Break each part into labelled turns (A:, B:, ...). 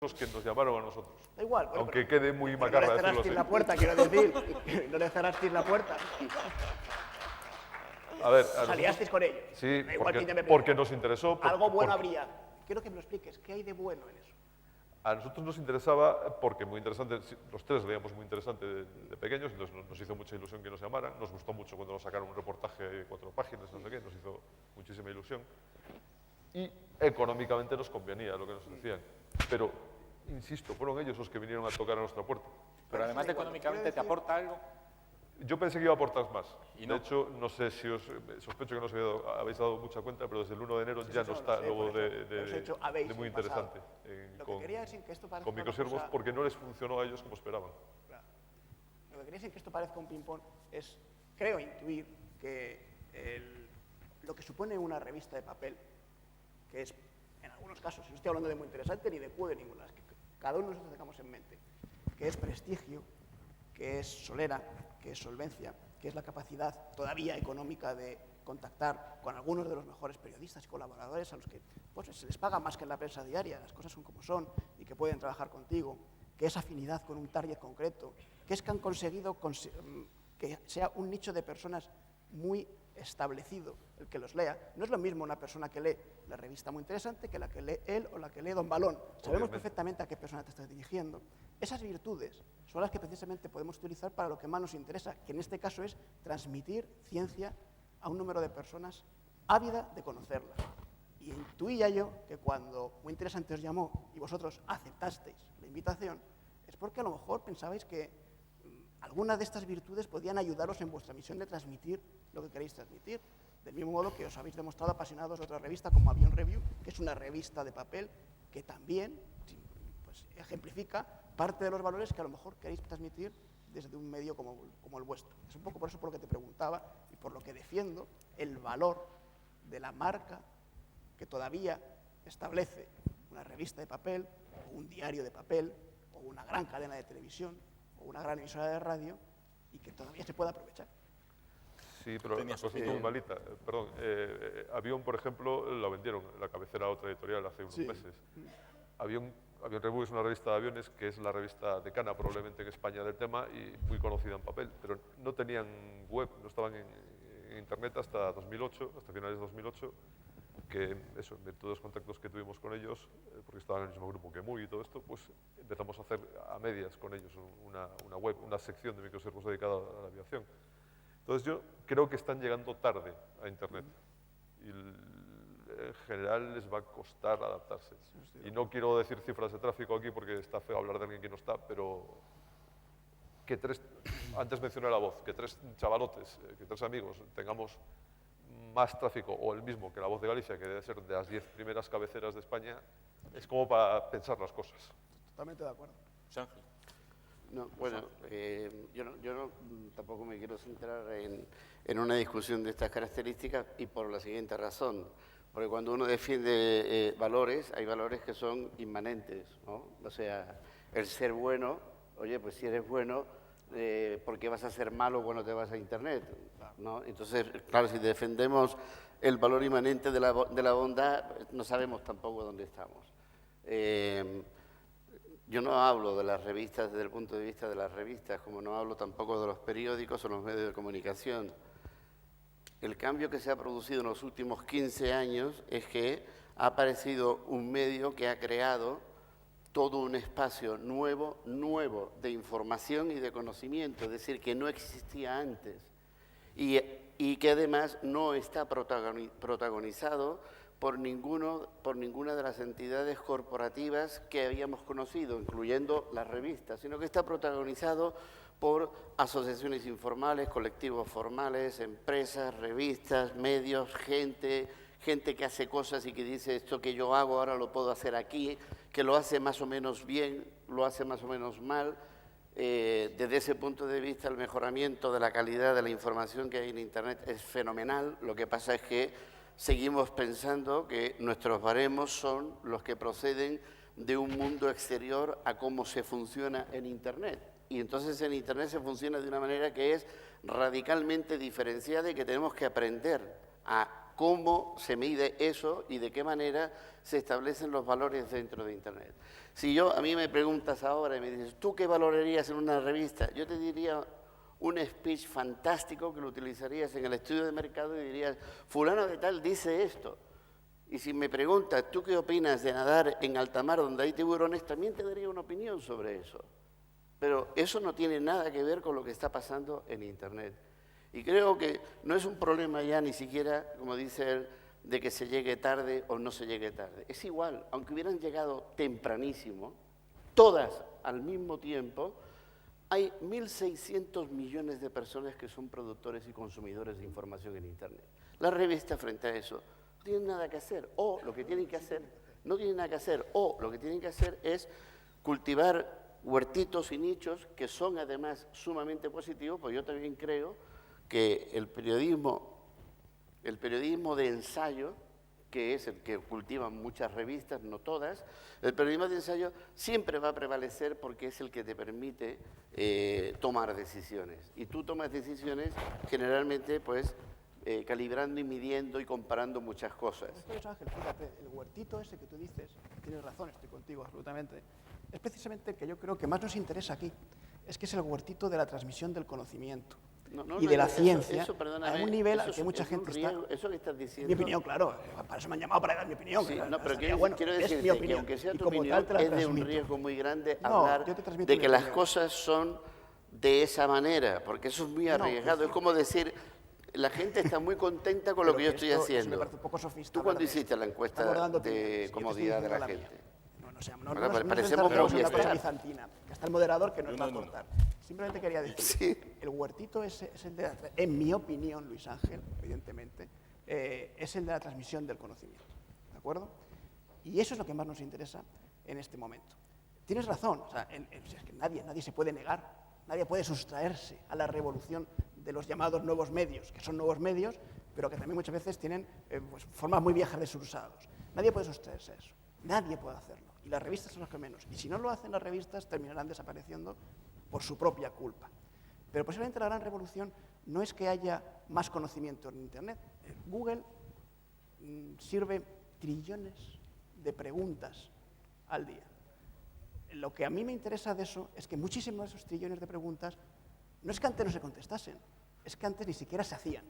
A: los que nos llamaron a nosotros.
B: Da igual. Bueno,
A: aunque quede muy
B: no
A: macarra
B: le cerrasteis
A: decirlo
B: la puerta, quiero decir. No le cerrasteis la puerta.
A: A ver,
B: Os aliasteis con ellos.
A: Sí,
B: Da igual quién te
A: porque nos interesó.
B: Algo bueno habría. Quiero que me lo expliques. ¿Qué hay de bueno en eso?
A: A nosotros nos interesaba, porque muy interesante, los tres leíamos muy interesante de pequeños, entonces nos hizo mucha ilusión que nos llamaran. Nos gustó mucho cuando nos sacaron un reportaje de 4 páginas, no sé qué, nos hizo muchísima ilusión. Y económicamente nos convenía lo que nos decían. Pero, insisto, fueron ellos los que vinieron a tocar a nuestra puerta.
C: Pero además de económicamente, ¿te aporta algo?
A: Yo pensé que iba a aportar más.
C: ¿Y no?
A: De hecho, no sé si os... Sospecho que no os habéis dado mucha cuenta, pero desde el 1 de enero ya no está luego de muy interesante con microservos, porque no les funcionó a ellos como esperaban.
B: Claro. Lo que quería decir que esto parezca un ping-pong es, creo intuir, que lo que supone una revista de papel, que es, en algunos casos, no estoy hablando de muy interesante ni de cuo de ninguna, es que cada uno nos tengamos en mente, que es prestigio, que es solera, que es solvencia, que es la capacidad todavía económica de contactar con algunos de los mejores periodistas y colaboradores a los que pues, se les paga más que en la prensa diaria, las cosas son como son y que pueden trabajar contigo, que es afinidad con un target concreto, que es que han conseguido que sea un nicho de personas muy establecido el que los lea. No es lo mismo una persona que lee la revista muy interesante que la que lee él o la que lee Don Balón. Sabemos perfectamente a qué persona te estás dirigiendo. Esas virtudes son las que precisamente podemos utilizar para lo que más nos interesa, que en este caso es transmitir ciencia a un número de personas ávida de conocerla. Y intuía yo que cuando Muy Interesante os llamó y vosotros aceptasteis la invitación, es porque a lo mejor pensabais que algunas de estas virtudes podían ayudaros en vuestra misión de transmitir lo que queréis transmitir. Del mismo modo que os habéis demostrado apasionados de otra revista como Avión Review, que es una revista de papel que también pues, ejemplifica parte de los valores que a lo mejor queréis transmitir desde un medio como el vuestro. Es un poco por eso por lo que te preguntaba y por lo que defiendo el valor de la marca que todavía establece una revista de papel, o un diario de papel, o una gran cadena de televisión, o una gran emisora de radio, y que todavía se puede aprovechar.
A: Sí, pero la cosa es muy malita. Perdón, Avión, por ejemplo, la vendieron, la cabecera a otra editorial hace unos meses. Avión Review es una revista de aviones que es la revista decana probablemente en España del tema y muy conocida en papel, pero no tenían web, no estaban en internet hasta 2008, hasta finales de 2008, que eso, en virtud de los contactos que tuvimos con ellos, porque estaban en el mismo grupo que Muy y todo esto, pues empezamos a hacer a medias con ellos una web, una sección de microservos dedicada a la aviación. Entonces yo creo que están llegando tarde a internet y en general les va a costar adaptarse. Y no quiero decir cifras de tráfico aquí porque está feo hablar de alguien que no está, pero que antes mencioné La Voz, que 3 chavalotes, que 3 amigos tengamos más tráfico o el mismo que La Voz de Galicia, que debe ser de las 10 primeras cabeceras de España, es como para pensar las cosas.
B: Totalmente de acuerdo.
C: Sánchez.
D: No, bueno, yo tampoco me quiero centrar en una discusión de estas características y por la siguiente razón. Porque cuando uno defiende valores, hay valores que son inmanentes, ¿no? O sea, el ser bueno, oye, pues si eres bueno, ¿por qué vas a ser malo cuando te vas a Internet? ¿No? Entonces, claro, si defendemos el valor inmanente de la bondad, no sabemos tampoco dónde estamos. Yo no hablo de las revistas desde el punto de vista de las revistas, como no hablo tampoco de los periódicos o los medios de comunicación. El cambio que se ha producido en los últimos 15 años es que ha aparecido un medio que ha creado todo un espacio nuevo de información y de conocimiento, es decir, que no existía antes y que además no está protagonizado por ninguna de las entidades corporativas que habíamos conocido, incluyendo las revistas, sino que está protagonizado por asociaciones informales, colectivos formales, empresas, revistas, medios, gente que hace cosas y que dice esto que yo hago ahora lo puedo hacer aquí, que lo hace más o menos bien, lo hace más o menos mal. Desde ese punto de vista el mejoramiento de la calidad de la información que hay en Internet es fenomenal. Lo que pasa es que seguimos pensando que nuestros baremos son los que proceden de un mundo exterior a cómo se funciona en Internet. Y entonces en Internet se funciona de una manera que es radicalmente diferenciada y que tenemos que aprender a cómo se mide eso y de qué manera se establecen los valores dentro de Internet. Si a mí me preguntas ahora y me dices, ¿tú qué valorarías en una revista? Yo te diría un speech fantástico que lo utilizarías en el estudio de mercado y dirías, fulano de tal dice esto. Y si me preguntas, ¿tú qué opinas de nadar en alta mar donde hay tiburones? También te daría una opinión sobre eso. Pero eso no tiene nada que ver con lo que está pasando en Internet. Y creo que no es un problema ya ni siquiera, como dice él, de que se llegue tarde o no se llegue tarde. Es igual, aunque hubieran llegado tempranísimo, todas al mismo tiempo, hay 1.600 millones de personas que son productores y consumidores de información en Internet. Las revistas frente a eso no tienen nada que hacer, o lo que tienen que hacer, no tienen nada que hacer, o lo que tienen que hacer es cultivar huertitos y nichos que son además sumamente positivos, pues yo también creo que el periodismo de ensayo, que es el que cultivan muchas revistas, no todas, el periodismo de ensayo siempre va a prevalecer porque es el que te permite tomar decisiones. Y tú tomas decisiones generalmente pues calibrando y midiendo y comparando muchas cosas.
B: Ángel, fíjate, el huertito ese que tú dices, tienes razón, estoy contigo absolutamente, es precisamente el que yo creo que más nos interesa aquí, es que es el huertito de la transmisión del conocimiento. Y de la ciencia, a un nivel al que mucha gente está...
D: Eso que estás diciendo...
B: Mi opinión, claro, para eso me han llamado, para dar mi opinión.
D: Sí, no, pero quiero
B: es
D: decirte
B: mi opinión,
D: que aunque sea
B: y
D: tu
B: como
D: opinión,
B: tal te la
D: es de un
B: transmito.
D: riesgo muy grande
B: No,
D: hablar
B: yo te transmito
D: de
B: mi
D: que las
B: opinión.
D: cosas son de esa manera, porque eso es muy arriesgado. Es como decir, la gente está muy contenta con lo que yo estoy
B: Eso me
D: haciendo.
B: parece un poco sofista.
D: ¿Tú cuándo
B: hablar de
D: hiciste
B: esto.
D: la encuesta
B: Estamos dando
D: de
B: opiniones, yo te estoy
D: comodidad de
B: diciendo
D: la
B: mía.
D: gente?
B: No
D: Parecemos
B: nos
D: muy
B: una cosa
D: estar.
B: bizantina, que está el moderador que nos va a cortar. Simplemente quería decir,
D: Sí.
B: el huertito es el de la, en mi opinión, Luis Ángel, evidentemente, es el de la transmisión del conocimiento, ¿de acuerdo? Y eso es lo que más nos interesa en este momento. Tienes razón, o sea, es que nadie se puede negar, nadie puede sustraerse a la revolución de los llamados nuevos medios, que son nuevos medios, pero que también muchas veces tienen pues, formas muy viejas de ser usados. Nadie puede sustraerse a eso, nadie puede hacerlo. Y las revistas son las que menos. Y si no lo hacen las revistas, terminarán desapareciendo por su propia culpa. Pero posiblemente la gran revolución no es que haya más conocimiento en Internet. Google sirve trillones de preguntas al día. Lo que a mí me interesa de eso es que muchísimos de esos trillones de preguntas no es que antes no se contestasen, es que antes ni siquiera se hacían.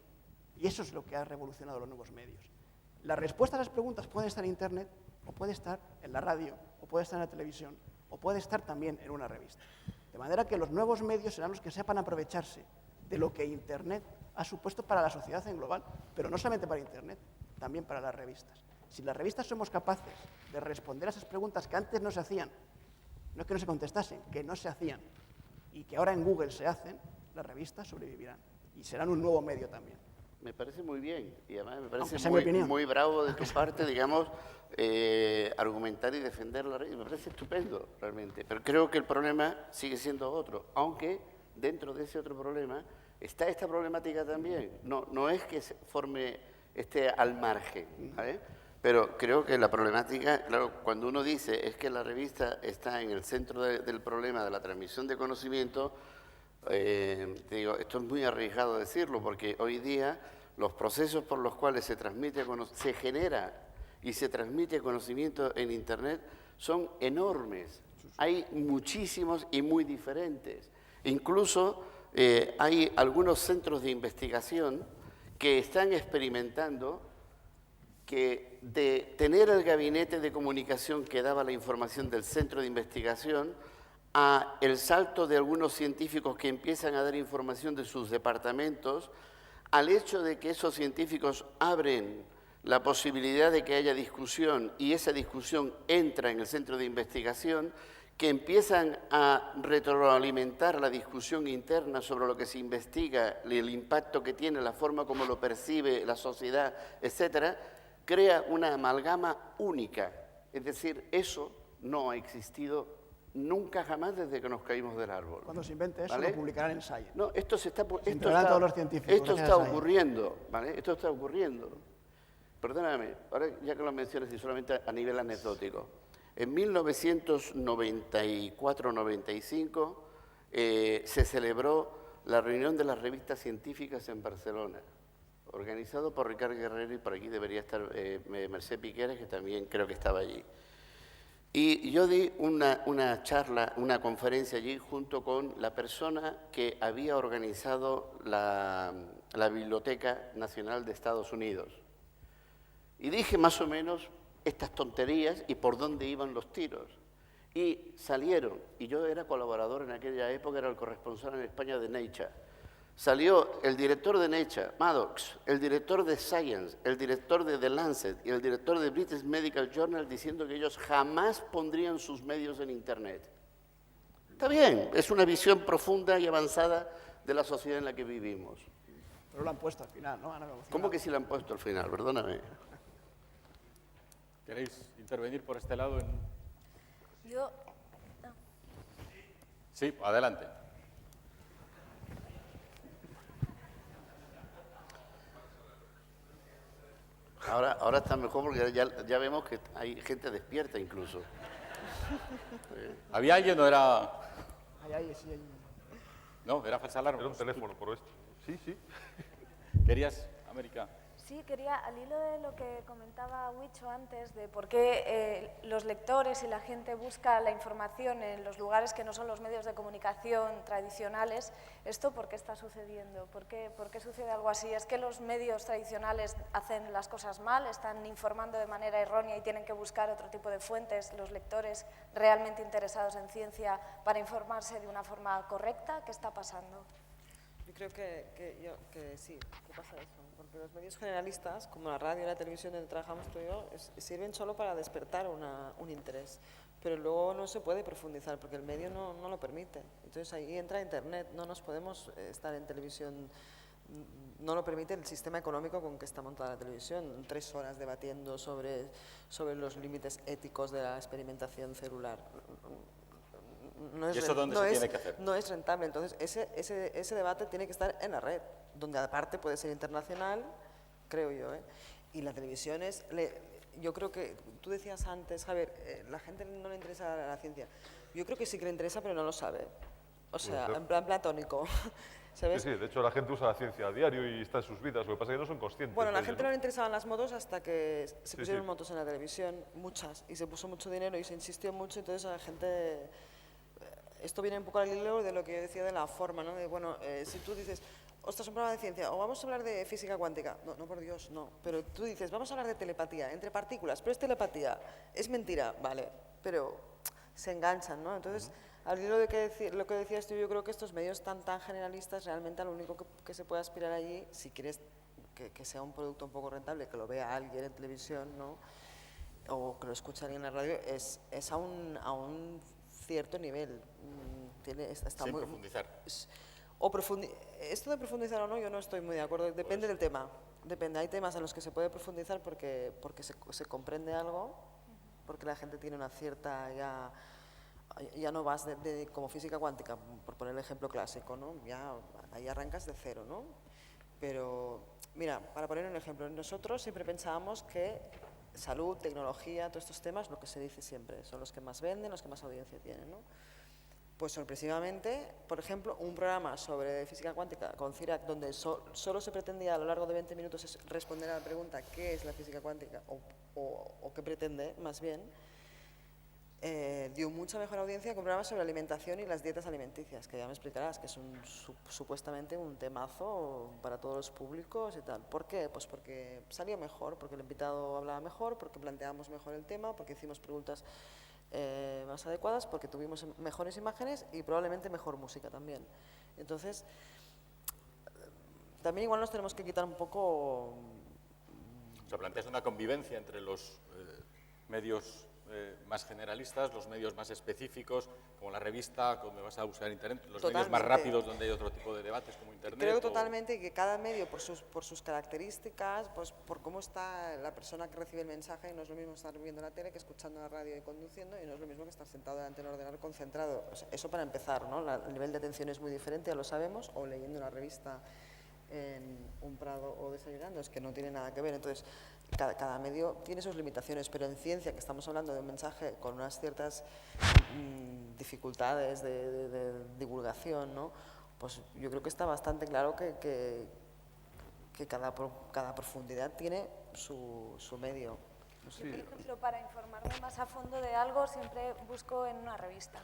B: Y eso es lo que ha revolucionado los nuevos medios. Las respuestas a las preguntas pueden estar en Internet, o puede estar en la radio, o puede estar en la televisión, o puede estar también en una revista. De manera que los nuevos medios serán los que sepan aprovecharse de lo que Internet ha supuesto para la sociedad en global, pero no solamente para Internet, también para las revistas. Si las revistas somos capaces de responder a esas preguntas que antes no se hacían, no es que no se contestasen, que no se hacían, y que ahora en Google se hacen, las revistas sobrevivirán y serán un nuevo medio también.
D: Me parece muy bien y además me parece
B: sea mi opinión.
D: muy bravo de tu parte, digamos, argumentar y defender la revista. Me parece estupendo, realmente. Pero creo que el problema sigue siendo otro, aunque dentro de ese otro problema está esta problemática también. No es que esté al margen, ¿vale? Pero creo que la problemática, claro, cuando uno dice es que la revista está en el centro del problema de la transmisión de conocimiento, te digo, esto es muy arriesgado decirlo, porque hoy día los procesos por los cuales se genera y se transmite conocimiento en Internet son enormes. Hay muchísimos y muy diferentes. Incluso hay algunos centros de investigación que están experimentando que de tener el gabinete de comunicación que daba la información del centro de investigación a el salto de algunos científicos que empiezan a dar información de sus departamentos, al hecho de que esos científicos abren la posibilidad de que haya discusión y esa discusión entra en el centro de investigación, que empiezan a retroalimentar la discusión interna sobre lo que se investiga, el impacto que tiene, la forma como lo percibe la sociedad, etcétera, crea una amalgama única. Es decir, eso no ha existido nunca jamás desde que nos caímos del árbol.
B: Cuando se invente eso,
D: ¿vale?
B: lo publicarán en Science.
D: No, esto
B: entrarán todos los científicos.
D: Esto está ocurriendo, ¿vale? Esto está ocurriendo. Perdóname, ahora ya que lo mencionas y solamente a nivel anecdótico. En 1994-95 se celebró la reunión de las revistas científicas en Barcelona. organizado por Ricard Guerrero, y por aquí debería estar Mercé Piqueras, que también creo que estaba allí. Y yo di una charla, una conferencia allí junto con la persona que había organizado la Biblioteca Nacional de Estados Unidos. Y dije más o menos estas tonterías y por dónde iban los tiros. Y salieron, y yo era colaborador en aquella época, era el corresponsal en España de Nature. Salió el director de Nature, Maddox, el director de Science, el director de The Lancet y el director de British Medical Journal diciendo que ellos jamás pondrían sus medios en Internet. Está bien, es una visión profunda y avanzada de la sociedad en la que vivimos.
B: Pero lo han puesto al final, ¿no?
D: ¿Cómo que sí lo han puesto al final? Perdóname.
C: ¿Queréis intervenir por este lado?
E: Yo...
C: Sí, adelante.
D: Ahora está mejor porque ya vemos que hay gente despierta incluso.
C: ¿Había alguien o era...?
B: Sí, hay...
C: No, era falsa alarma.
A: Era un teléfono, por esto. Sí, sí.
C: ¿Querías, América?
E: Sí, quería, al hilo de lo que comentaba Huicho antes, de por qué los lectores y la gente busca la información en los lugares que no son los medios de comunicación tradicionales, ¿esto por qué está sucediendo? ¿Por qué sucede algo así? ¿Es que los medios tradicionales hacen las cosas mal, están informando de manera errónea y tienen que buscar otro tipo de fuentes, los lectores realmente interesados en ciencia, para informarse de una forma correcta? ¿Qué está pasando?
F: Yo creo que sí, que pasa eso, porque los medios generalistas, como la radio y la televisión donde trabajamos tú y yo, sirven solo para despertar un interés, pero luego no se puede profundizar porque el medio no lo permite. Entonces ahí entra Internet, no nos podemos estar en televisión, no lo permite el sistema económico con que está montada la televisión, 3 horas debatiendo sobre los límites éticos de la experimentación celular.
C: ¿Y eso dónde se tiene que hacer?
F: No es rentable, entonces ese debate tiene que estar en la red, donde aparte puede ser internacional, creo yo, ¿eh? Y la televisión yo creo que, tú decías antes, Javier, la gente no le interesa la ciencia. Yo creo que sí que le interesa, pero no lo sabe. O sea, en plan platónico. ¿Sabes?
A: Sí, de hecho la gente usa la ciencia a diario y está en sus vidas, lo que pasa es que no son conscientes.
F: Bueno, a la
A: de
F: gente
A: ello,
F: no le interesaban las motos hasta que se pusieron
A: sí.
F: motos en la televisión, muchas, y se puso mucho dinero y se insistió mucho, entonces a la gente... Esto viene un poco al hilo de lo que yo decía de la forma, ¿no? De, bueno, si tú dices, ostras, un programa de ciencia, o vamos a hablar de física cuántica, no, por Dios, no, pero tú dices, vamos a hablar de telepatía, entre partículas, pero es telepatía, es mentira, vale, pero se enganchan, ¿no? Entonces, al hilo de lo que decías tú, yo creo que estos medios tan generalistas, realmente lo único que se puede aspirar allí, si quieres que sea un producto un poco rentable, que lo vea alguien en televisión, ¿no? O que lo escuche alguien en la radio, es a un cierto nivel.
C: Sin profundizar.
F: Esto de profundizar o no, yo no estoy muy de acuerdo. Depende del tema. Depende. Hay temas en los que se puede profundizar porque se comprende algo, porque la gente tiene una cierta... Ya no vas como física cuántica, por poner el ejemplo clásico, ¿no? Ya ahí arrancas de cero, ¿no? Pero, mira, para poner un ejemplo, nosotros siempre pensábamos que salud, tecnología, todos estos temas, lo que se dice siempre, son los que más venden, los que más audiencia tienen, ¿no? Pues sorpresivamente, por ejemplo, un programa sobre física cuántica con CIRAC, donde solo se pretendía a lo largo de 20 minutos responder a la pregunta ¿qué es la física cuántica? O qué pretende, más bien, dio mucha mejor audiencia que un programa sobre alimentación y las dietas alimenticias, que ya me explicarás, que es supuestamente un temazo para todos los públicos y tal. ¿Por qué? Pues porque salió mejor, porque el invitado hablaba mejor, porque planteamos mejor el tema, porque hicimos preguntas más adecuadas, porque tuvimos mejores imágenes y probablemente mejor música también. Entonces, también igual nos tenemos que quitar un poco...
C: O sea, planteas una convivencia entre los medios más generalistas, los medios más específicos, como la revista, donde vas a usar Internet, los medios más rápidos, donde hay otro tipo de debates, como Internet.
F: Creo totalmente que cada medio, por sus características, pues por cómo está la persona que recibe el mensaje, no es lo mismo estar viendo la tele que escuchando la radio y conduciendo, y no es lo mismo que estar sentado delante del ordenador concentrado. O sea, eso para empezar, ¿no? El nivel de atención es muy diferente, ya lo sabemos, o leyendo una revista en un prado o desayunando, es que no tiene nada que ver. Entonces, cada medio tiene sus limitaciones, pero en ciencia, que estamos hablando de un mensaje con unas ciertas dificultades de divulgación, ¿no? Pues yo creo que está bastante claro que que cada profundidad tiene su medio. No sé.
E: Yo, por ejemplo, para informarme más a fondo de algo, siempre busco en una revista.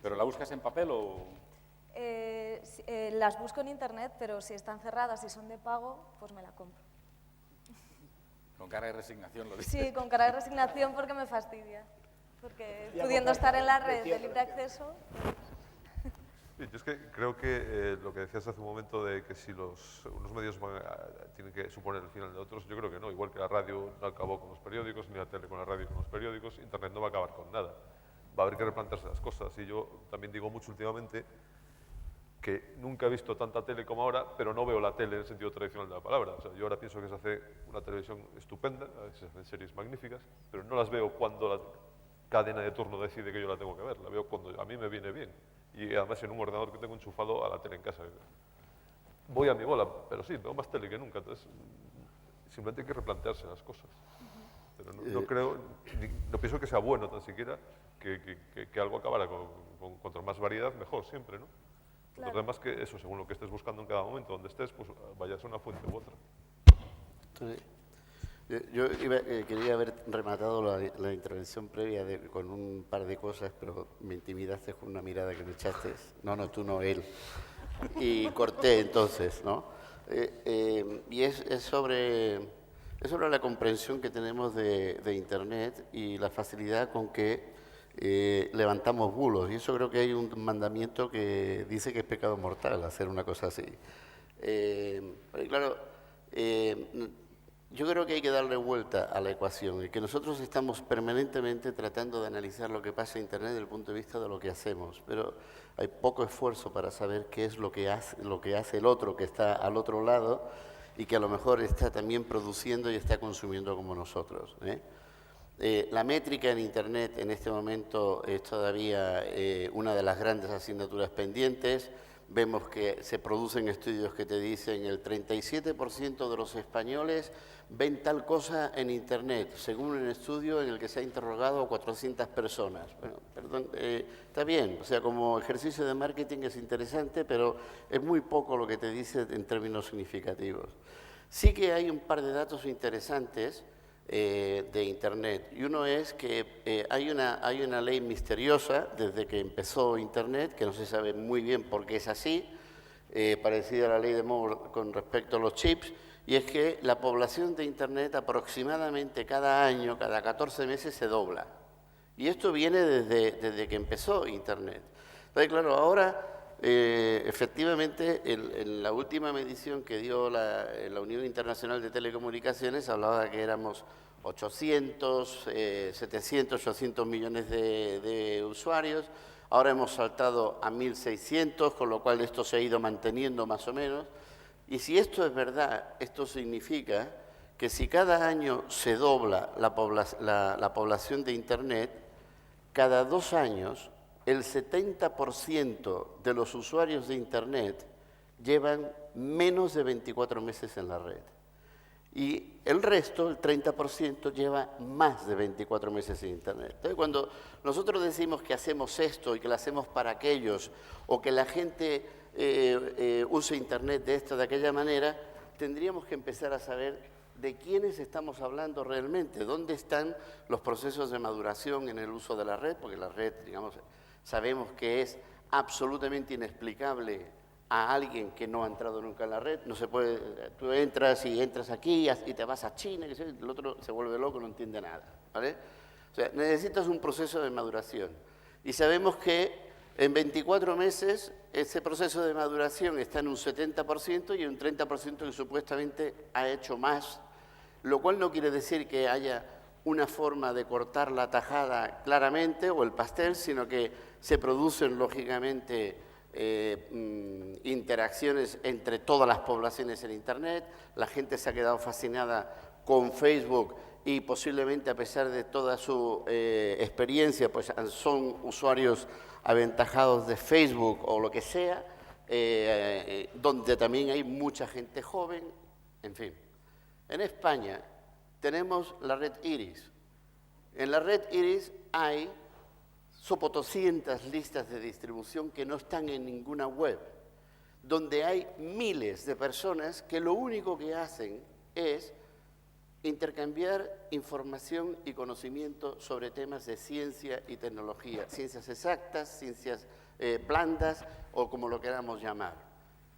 C: ¿Pero la buscas en papel o...?
E: Las busco en internet, pero si están cerradas y son de pago, pues me la compro.
C: Con cara de resignación lo dices.
E: Sí, con cara de resignación porque me fastidia. Porque pudiendo estar en la red de libre acceso...
A: Sí, yo es que creo que lo que decías hace un momento de que si unos medios tienen que suponer el final de otros, yo creo que no. Igual que la radio no acabó con los periódicos, ni la tele con la radio y con los periódicos, Internet no va a acabar con nada. Va a haber que replantearse las cosas. Y yo también digo mucho últimamente que nunca he visto tanta tele como ahora, pero no veo la tele en el sentido tradicional de la palabra. O sea, yo ahora pienso que se hace una televisión estupenda, a veces se hacen series magníficas, pero no las veo cuando la cadena de turno decide que yo la tengo que ver. La veo cuando a mí me viene bien. Y además en un ordenador que tengo enchufado a la tele en casa. Voy a mi bola, pero sí, veo más tele que nunca. Entonces, simplemente hay que replantearse las cosas. Pero no creo, no pienso que sea bueno tan siquiera que algo acabara contra más variedad, mejor siempre, ¿no?
E: Claro.
A: Lo demás que eso, según lo que estés buscando en cada momento, donde estés, pues vayas a una fuente u otra.
D: Yo quería haber rematado la intervención previa con un par de cosas, pero me intimidaste con una mirada que me echaste. No, tú no, él. Y corté entonces, ¿no? Y es sobre la comprensión que tenemos de Internet y la facilidad con que levantamos bulos. Y eso creo que hay un mandamiento que dice que es pecado mortal hacer una cosa así. Claro, yo creo que hay que darle vuelta a la ecuación y que nosotros estamos permanentemente tratando de analizar lo que pasa en Internet desde el punto de vista de lo que hacemos, pero hay poco esfuerzo para saber qué es lo que hace el otro que está al otro lado y que a lo mejor está también produciendo y está consumiendo como nosotros, La métrica en Internet en este momento es todavía una de las grandes asignaturas pendientes. Vemos que se producen estudios que te dicen el 37% de los españoles ven tal cosa en Internet, según un estudio en el que se ha interrogado a 400 personas. Bueno, perdón, está bien, o sea, como ejercicio de marketing es interesante, pero es muy poco lo que te dice en términos significativos. Sí que hay un par de datos interesantes de Internet, y uno es que hay una ley misteriosa desde que empezó Internet, que no se sabe muy bien por qué es así, parecida a la ley de Moore con respecto a los chips, y es que la población de Internet aproximadamente cada año, cada 14 meses se dobla. Y esto viene desde que empezó Internet. Entonces, claro, ahora efectivamente en la última medición que dio la Unión Internacional de Telecomunicaciones hablaba de que éramos 700, 800 millones de usuarios. Ahora hemos saltado a 1.600, con lo cual esto se ha ido manteniendo más o menos. Y si esto es verdad, esto significa que si cada año se dobla la población de Internet, cada 2 años el 70% de los usuarios de Internet llevan menos de 24 meses en la red. Y el resto, el 30%, lleva más de 24 meses en Internet. Entonces, cuando nosotros decimos que hacemos esto y que lo hacemos para aquellos, o que la gente use Internet de esta o de aquella manera, tendríamos que empezar a saber de quiénes estamos hablando realmente, dónde están los procesos de maduración en el uso de la red, porque la red, digamos, sabemos que es absolutamente inexplicable a alguien que no ha entrado nunca en la red. No se puede, tú entras aquí y te vas a China, y el otro se vuelve loco, no entiende nada, ¿vale? O sea, necesitas un proceso de maduración. Y sabemos que en 24 meses ese proceso de maduración está en un 70% y un 30% que supuestamente ha hecho más, lo cual no quiere decir que haya una forma de cortar la tajada claramente o el pastel, sino que se producen lógicamente interacciones entre todas las poblaciones en Internet. La gente se ha quedado fascinada con Facebook y posiblemente a pesar de toda su experiencia, pues son usuarios aventajados de Facebook o lo que sea, donde también hay mucha gente joven, en fin. En España tenemos la red Iris. En la red Iris hay sopotoscientas listas de distribución que no están en ninguna web. donde hay miles de personas que lo único que hacen es intercambiar información y conocimiento sobre temas de ciencia y tecnología, ciencias exactas, ciencias blandas o como lo queramos llamar.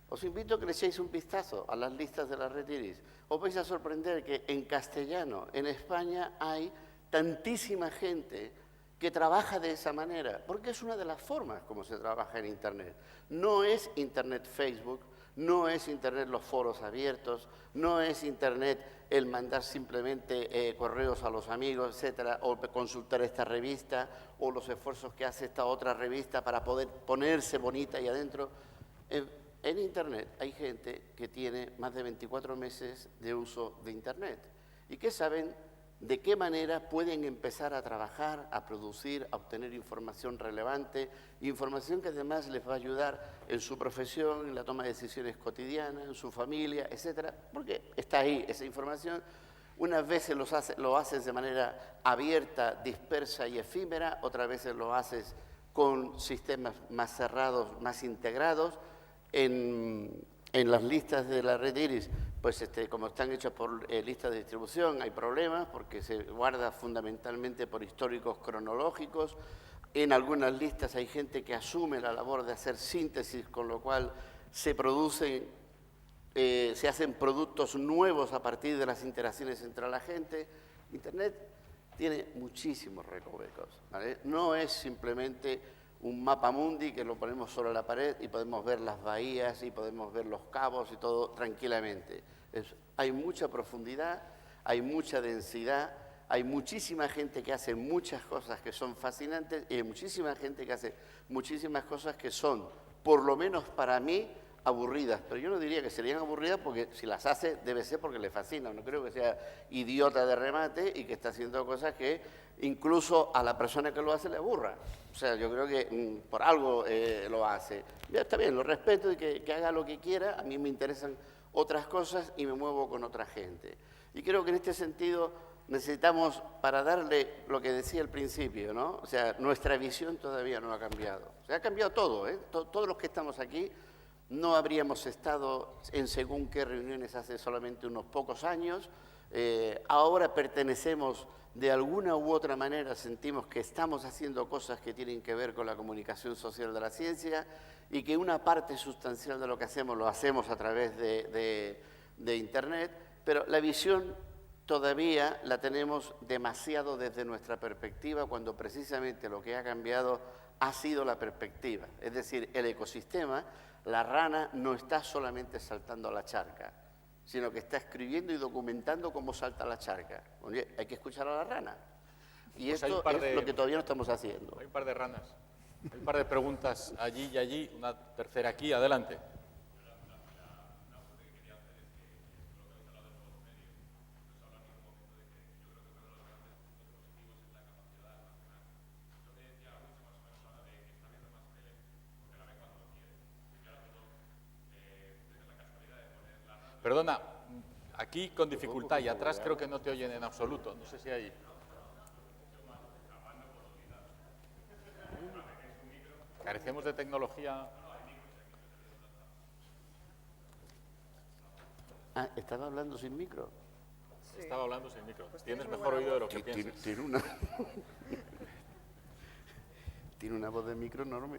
D: Os invito a que le echéis un vistazo a las listas de la Red Iris. Os vais a sorprender que en castellano, en España, hay tantísima gente que trabaja de esa manera, porque es una de las formas como se trabaja en Internet. No es Internet Facebook, no es Internet los foros abiertos, no es Internet el mandar simplemente correos a los amigos, etcétera, o consultar esta revista, o los esfuerzos que hace esta otra revista para poder ponerse bonita ahí adentro. En Internet hay gente que tiene más de 24 meses de uso de Internet y que saben de qué manera pueden empezar a trabajar, a producir, a obtener información relevante, información que además les va a ayudar en su profesión, en la toma de decisiones cotidianas, en su familia, etcétera, porque está ahí esa información. Unas veces lo haces de manera abierta, dispersa y efímera, otras veces lo haces con sistemas más cerrados, más integrados. En las listas de la Red Iris, pues como están hechas por listas de distribución, hay problemas porque se guarda fundamentalmente por históricos cronológicos. En algunas listas hay gente que asume la labor de hacer síntesis, con lo cual se hacen productos nuevos a partir de las interacciones entre la gente. Internet tiene muchísimos recovecos, ¿vale? No es simplemente un mapa mundi que lo ponemos sobre la pared y podemos ver las bahías y podemos ver los cabos y todo tranquilamente. Hay mucha profundidad, hay mucha densidad, hay muchísima gente que hace muchas cosas que son fascinantes y hay muchísima gente que hace muchísimas cosas que son, por lo menos para mí, aburridas. Pero yo no diría que serían aburridas porque si las hace debe ser porque le fascina. No creo que sea idiota de remate y que está haciendo cosas que incluso a la persona que lo hace le aburra. O sea, yo creo que por algo lo hace. Ya está bien, lo respeto y que haga lo que quiera. A mí me interesan otras cosas y me muevo con otra gente. Y creo que en este sentido necesitamos, para darle lo que decía al principio, ¿no? O sea, nuestra visión todavía no ha cambiado. O sea, ha cambiado todo, ¿eh? Todos los que estamos aquí no habríamos estado en según qué reuniones hace solamente unos pocos años. Ahora pertenecemos de alguna u otra manera, sentimos que estamos haciendo cosas que tienen que ver con la comunicación social de la ciencia y que una parte sustancial de lo que hacemos lo hacemos a través de Internet, pero la visión todavía la tenemos demasiado desde nuestra perspectiva, cuando precisamente lo que ha cambiado ha sido la perspectiva. Es decir, el ecosistema, la rana no está solamente saltando a la charca, sino que está escribiendo y documentando cómo salta la charca. Oye, hay que escuchar a la rana. Y pues esto es lo que todavía no estamos haciendo.
C: Hay un par de ranas. Hay un par de preguntas allí y allí, una tercera aquí. Adelante. Perdona, aquí con dificultad y atrás creo que no te oyen en absoluto. No sé si hay... Carecemos de tecnología.
D: Ah, ¿estaba hablando sin micro?
C: Sí. Estaba hablando sin micro. Pues tienes mejor oído de lo que piensas.
D: Tiene una voz de micro enorme.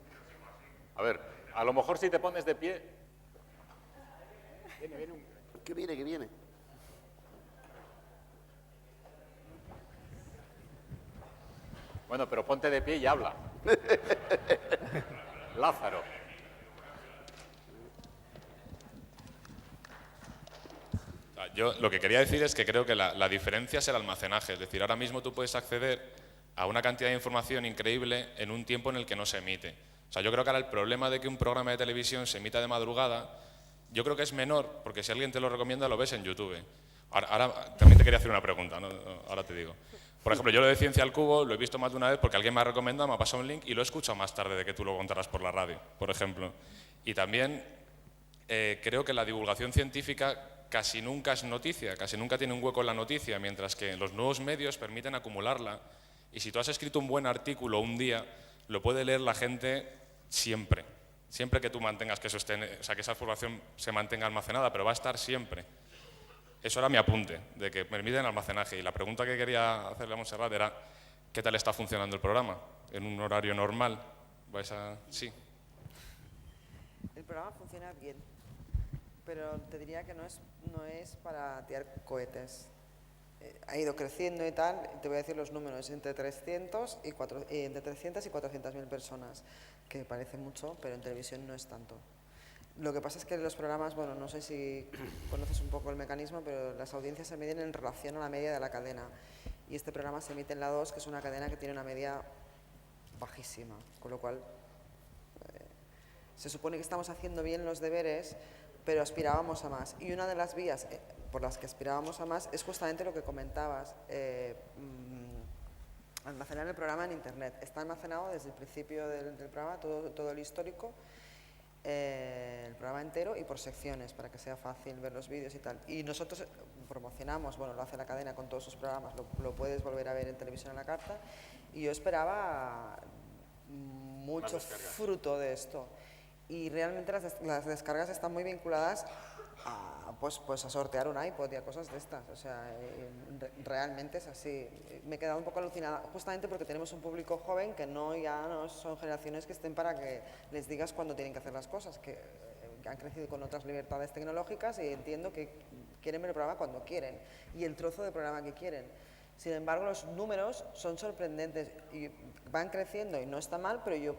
C: A ver, a lo mejor si te pones de pie...
D: ¿Qué viene? ¿Qué viene?
C: Bueno, pero ponte de pie y habla. Lázaro.
G: Yo lo que quería decir es que creo que la diferencia es el almacenaje. Es decir, ahora mismo tú puedes acceder a una cantidad de información increíble en un tiempo en el que no se emite. O sea, yo creo que ahora el problema de que un programa de televisión se emita de madrugada, yo creo que es menor, porque si alguien te lo recomienda lo ves en YouTube. Ahora también te quería hacer una pregunta, ¿no? Ahora te digo. Por ejemplo, yo lo de Ciencia al Cubo lo he visto más de una vez porque alguien me ha recomendado, me ha pasado un link y lo he escuchado más tarde de que tú lo contaras por la radio, por ejemplo. Y también creo que la divulgación científica casi nunca es noticia, casi nunca tiene un hueco en la noticia, mientras que los nuevos medios permiten acumularla. Y si tú has escrito un buen artículo un día, lo puede leer la gente siempre. siempre que tú mantengas que esa información se mantenga almacenada, pero va a estar siempre. Eso era mi apunte, de que permiten almacenaje. Y la pregunta que quería hacerle a Montserrat era, ¿qué tal está funcionando el programa? ¿En un horario normal? Sí.
F: El programa funciona bien, pero te diría que no es para tirar cohetes. Ha ido creciendo y tal, te voy a decir los números, entre 300 y 400.000 personas, que parece mucho, pero en televisión no es tanto. Lo que pasa es que los programas, bueno, no sé si conoces un poco el mecanismo, pero las audiencias se miden en relación a la media de la cadena. Y este programa se emite en la 2, que es una cadena que tiene una media bajísima, con lo cual se supone que estamos haciendo bien los deberes, pero aspirábamos a más. Y una de las vías por las que aspirábamos a más es justamente lo que comentabas, almacenar el programa en Internet. Está almacenado desde el principio del programa, todo el histórico, el programa entero y por secciones, para que sea fácil ver los vídeos y tal. Y nosotros promocionamos, bueno, lo hace la cadena con todos sus programas, lo puedes volver a ver en Televisión a la Carta, y yo esperaba mucho fruto de esto. Y realmente las descargas están muy vinculadas a sortear un iPod y a cosas de estas. O sea, realmente es así. Me he quedado un poco alucinada, justamente porque tenemos un público joven que ya no son generaciones que estén para que les digas cuándo tienen que hacer las cosas, que han crecido con otras libertades tecnológicas y entiendo que quieren ver el programa cuando quieren y el trozo de programa que quieren. Sin embargo, los números son sorprendentes y van creciendo y no está mal, pero yo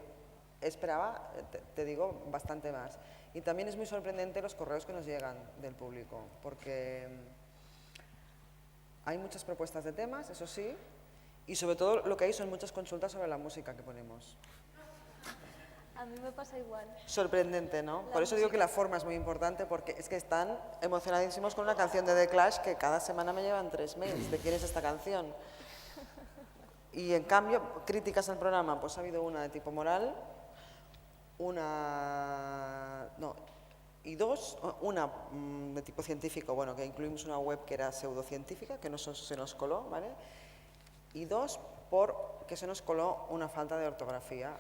F: esperaba, te digo, bastante más. Y también es muy sorprendente los correos que nos llegan del público, porque hay muchas propuestas de temas, eso sí, y sobre todo lo que hay son muchas consultas sobre la música que ponemos.
E: A mí me pasa igual.
F: Sorprendente, ¿no? Por eso digo que la forma es muy importante, porque es que están emocionadísimos con una canción de The Clash que cada semana me llevan 3 mails de quién es esta canción. Y en cambio, críticas al programa, pues ha habido una de tipo moral, una de tipo científico, bueno, que incluimos una web que era pseudocientífica, que no se nos coló, ¿vale? Y 2, porque se nos coló una falta de ortografía,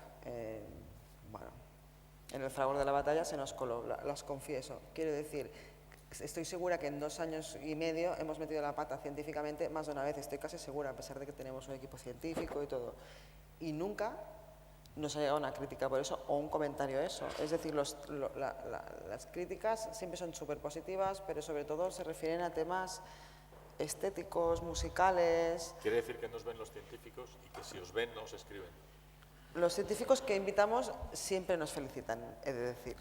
F: bueno, en el fragor de la batalla se nos coló, las confieso. Quiero decir, estoy segura que en 2 años y medio hemos metido la pata científicamente más de una vez, estoy casi segura, a pesar de que tenemos un equipo científico y todo. Y nunca nos ha llegado una crítica por eso o un comentario a eso. Es decir, las críticas siempre son súper positivas, pero sobre todo se refieren a temas estéticos, musicales.
C: Quiere decir que nos ven los científicos y que si os ven no os escriben.
F: Los científicos que invitamos siempre nos felicitan, he de decir,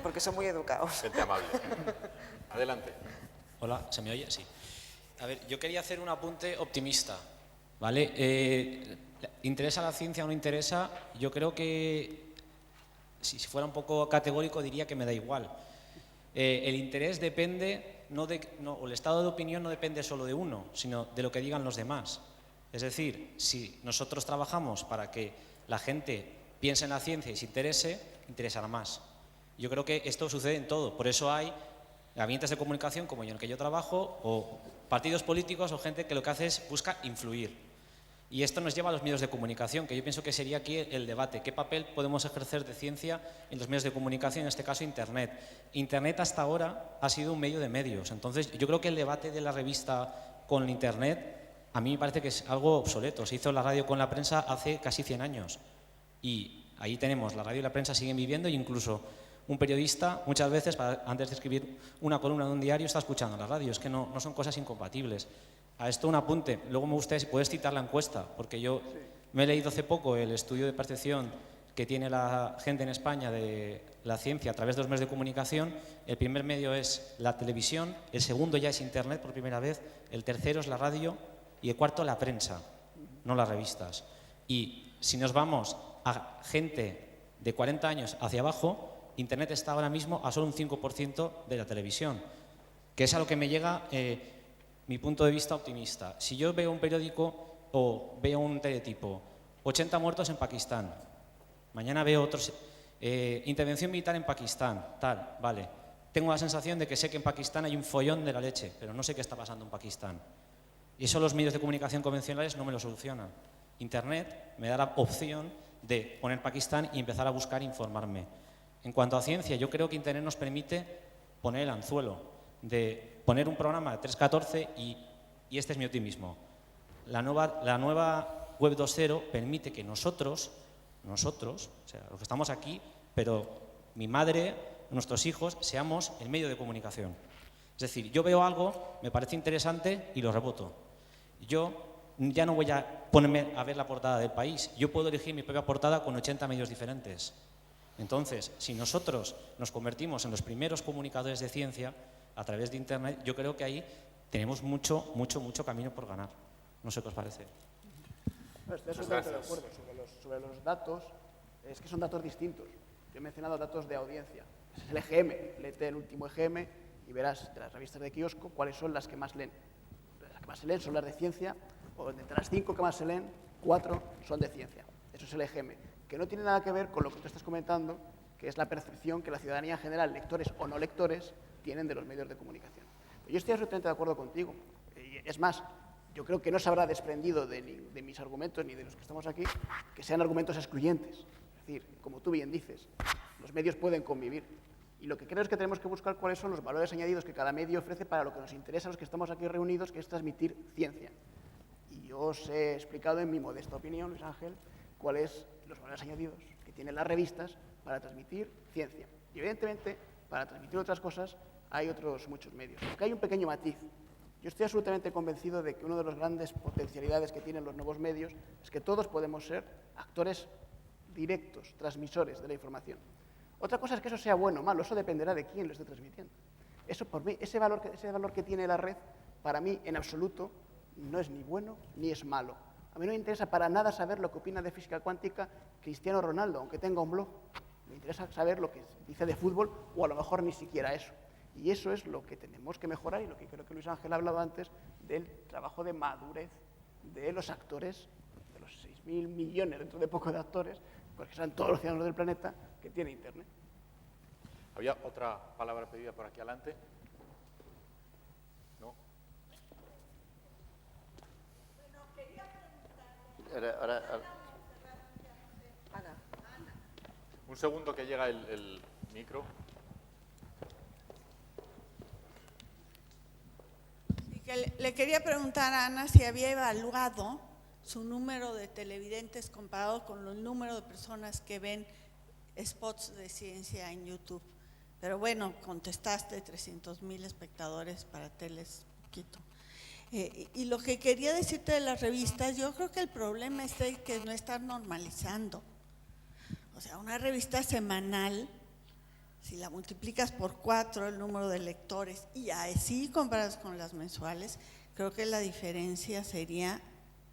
F: porque son muy educados.
C: Gente amable. Adelante.
H: Hola, ¿se me oye? Sí. A ver, yo quería hacer un apunte optimista, ¿vale? ¿Interesa la ciencia o no interesa? Yo creo que, si fuera un poco categórico, diría que me da igual. El interés depende, o el estado de opinión no depende solo de uno, sino de lo que digan los demás. Es decir, si nosotros trabajamos para que la gente piense en la ciencia y se interese, interesará más. Yo creo que esto sucede en todo, por eso hay gabinetes de comunicación como en el que yo trabajo, o partidos políticos o gente que lo que hace es busca influir. Y esto nos lleva a los medios de comunicación, que yo pienso que sería aquí el debate. ¿Qué papel podemos ejercer de ciencia en los medios de comunicación, en este caso Internet? Internet hasta ahora ha sido un medio de medios. Entonces, yo creo que el debate de la revista con Internet, a mí me parece que es algo obsoleto. Se hizo la radio con la prensa hace casi 100 años. Y ahí tenemos, la radio y la prensa siguen viviendo, e incluso un periodista, muchas veces, antes de escribir una columna de un diario, está escuchando la radio. Es que no son cosas incompatibles. A esto un apunte, luego me gustaría si puedes citar la encuesta, porque yo me he leído hace poco el estudio de percepción que tiene la gente en España de la ciencia a través de los medios de comunicación. El primer medio es la televisión, el segundo ya es Internet por primera vez, el tercero es la radio y el cuarto la prensa, no las revistas. Y si nos vamos a gente de 40 años hacia abajo, Internet está ahora mismo a solo un 5% de la televisión, que es a lo que me llega mi punto de vista optimista. Si yo veo un periódico o veo un teletipo, 80 muertos en Pakistán, mañana veo otros, intervención militar en Pakistán, tal, vale. Tengo la sensación de que sé que en Pakistán hay un follón de la leche, pero no sé qué está pasando en Pakistán. Y eso los medios de comunicación convencionales no me lo solucionan. Internet me da la opción de poner Pakistán y empezar a buscar informarme. En cuanto a ciencia, yo creo que Internet nos permite poner el anzuelo, de poner un programa de 3.14 y este es mi optimismo. La nueva Web 2.0 permite que nosotros, o sea, los que estamos aquí, pero mi madre, nuestros hijos, seamos el medio de comunicación. Es decir, yo veo algo, me parece interesante y lo reboto. Yo ya no voy a ponerme a ver la portada del País, yo puedo elegir mi propia portada con 80 medios diferentes. Entonces, si nosotros nos convertimos en los primeros comunicadores de ciencia a través de Internet, yo creo que ahí tenemos mucho camino por ganar. No sé qué os parece.
B: Estoy absolutamente de acuerdo. Sobre los datos, es que son datos distintos. Yo he mencionado datos de audiencia. Es el EGM, léete el último EGM y verás de las revistas de kiosco cuáles son las que más leen. Las que más se leen son las de ciencia, o de las 5 que más se leen, 4 son de ciencia. Eso es el EGM, que no tiene nada que ver con lo que tú estás comentando, que es la percepción que la ciudadanía en general, lectores o no lectores, tienen de los medios de comunicación. Pero yo estoy absolutamente de acuerdo contigo. Es más, yo creo que no se habrá desprendido de mis argumentos ni de los que estamos aquí que sean argumentos excluyentes. Es decir, como tú bien dices, los medios pueden convivir. Y lo que creo es que tenemos que buscar cuáles son los valores añadidos que cada medio ofrece para lo que nos interesa a los que estamos aquí reunidos, que es transmitir ciencia. Y yo os he explicado en mi modesta opinión, Luis Ángel, cuáles los valores añadidos que tienen las revistas para transmitir ciencia. Y evidentemente, para transmitir otras cosas, hay otros muchos medios. Porque hay un pequeño matiz. Yo estoy absolutamente convencido de que una de las grandes potencialidades que tienen los nuevos medios es que todos podemos ser actores directos, transmisores de la información. Otra cosa es que eso sea bueno o malo, eso dependerá de quién lo esté transmitiendo. Eso, por mí, ese valor que tiene la red, para mí, en absoluto, no es ni bueno ni es malo. A mí no me interesa para nada saber lo que opina de física cuántica Cristiano Ronaldo, aunque tenga un blog. Me interesa saber lo que dice de fútbol, o a lo mejor ni siquiera eso. Y eso es lo que tenemos que mejorar, y lo que creo que Luis Ángel ha hablado antes, del trabajo de madurez de los actores, de los 6.000 millones, dentro de poco, de actores, porque son todos los ciudadanos del planeta que tiene Internet.
C: ¿Había otra palabra pedida por aquí adelante? ¿No?
I: Bueno, quería preguntar...
F: Ana.
C: Un segundo que llega el micro.
I: Sí, que le quería preguntar a Ana si había evaluado su número de televidentes comparado con el número de personas que ven spots de ciencia en YouTube. Pero bueno, contestaste 300.000 espectadores para teles, poquito. Y lo que quería decirte de las revistas, yo creo que el problema es que no están normalizando. O sea, una revista semanal, si la multiplicas por 4 el número de lectores y así comparas con las mensuales, creo que la diferencia sería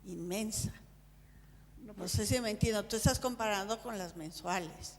I: inmensa. No sé si me entiendo, tú estás comparando con las mensuales,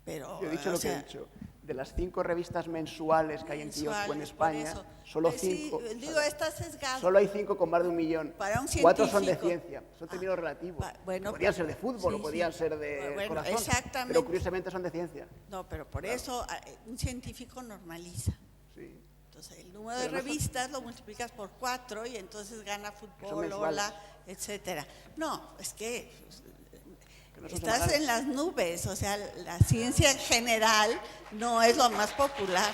I: pero...
B: Yo he dicho lo que he dicho. De las 5 revistas mensuales que hay en kiosco en España, solo 5.
I: Sí, digo, está sesgado.
B: Solo hay 5 con más de 1 millón.
I: Para un
B: 4 son de
I: científico.
B: ciencia. Son términos relativos.
I: Bueno,
B: podrían ser de fútbol,
I: sí,
B: o podrían
I: sí.
B: ser de
I: Bueno,
B: corazón.
I: exactamente.
B: Pero curiosamente son de ciencia.
I: No, pero por eso un científico normaliza.
B: Sí.
I: Entonces, el número de revistas lo multiplicas por 4 y entonces gana fútbol,
B: mensuales.
I: Ola, etcétera. No, es que
B: no son
I: estás
B: semanales.
I: en las nubes, o sea, la ciencia en general no es lo más popular.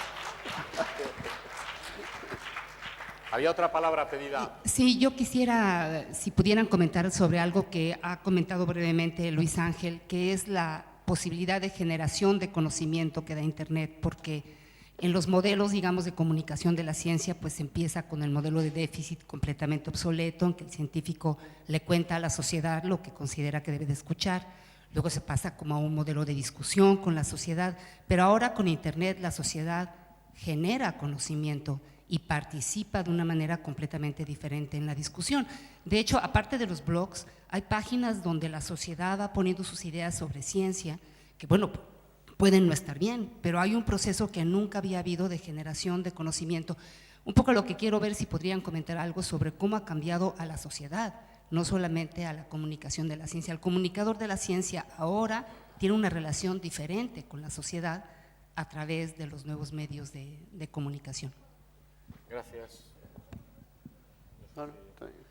C: ¿Había otra palabra pedida?
J: Sí, yo quisiera, si pudieran comentar sobre algo que ha comentado brevemente Luis Ángel, que es la posibilidad de generación de conocimiento que da Internet, porque en los modelos, digamos, de comunicación de la ciencia, pues empieza con el modelo de déficit completamente obsoleto, en que el científico le cuenta a la sociedad lo que considera que debe de escuchar, luego se pasa como a un modelo de discusión con la sociedad, pero ahora con Internet la sociedad genera conocimiento y participa de una manera completamente diferente en la discusión. De hecho, aparte de los blogs, hay páginas donde la sociedad va poniendo sus ideas sobre ciencia, que bueno, pueden no estar bien, pero hay un proceso que nunca había habido de generación de conocimiento. Un poco lo que quiero ver, si podrían comentar algo sobre cómo ha cambiado a la sociedad, no solamente a la comunicación de la ciencia. El comunicador de la ciencia ahora tiene una relación diferente con la sociedad a través de los nuevos medios de comunicación.
C: Gracias.
D: Bueno, está bien.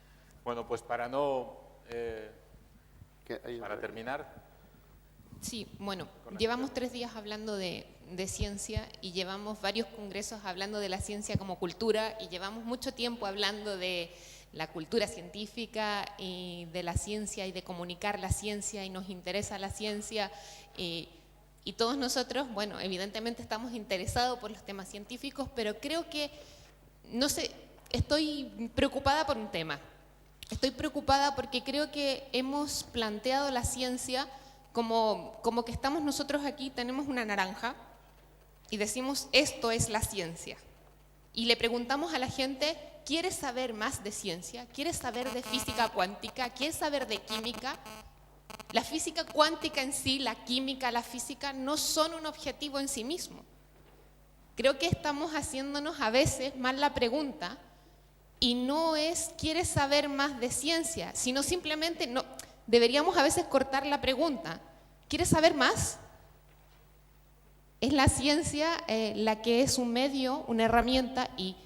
C: Bueno, pues para no…
D: Que hay-
C: para terminar…
K: Sí, bueno, llevamos 3 días hablando de ciencia y llevamos varios congresos hablando de la ciencia como cultura y llevamos mucho tiempo hablando de la cultura científica y de la ciencia y de comunicar la ciencia y nos interesa la ciencia y todos nosotros, bueno, evidentemente estamos interesados por los temas científicos, pero creo que, no sé, estoy preocupada por un tema. Estoy preocupada porque creo que hemos planteado la ciencia como que estamos nosotros aquí, tenemos una naranja y decimos, esto es la ciencia. Y le preguntamos a la gente, ¿quieres saber más de ciencia? ¿Quieres saber de física cuántica? ¿Quieres saber de química? La física cuántica en sí, la química, la física, no son un objetivo en sí mismo. Creo que estamos haciéndonos a veces mal la pregunta y no es, ¿quieres saber más de ciencia? Sino simplemente, no, deberíamos a veces cortar la pregunta. ¿Quieres saber más? Es la ciencia la que es un medio, una herramienta y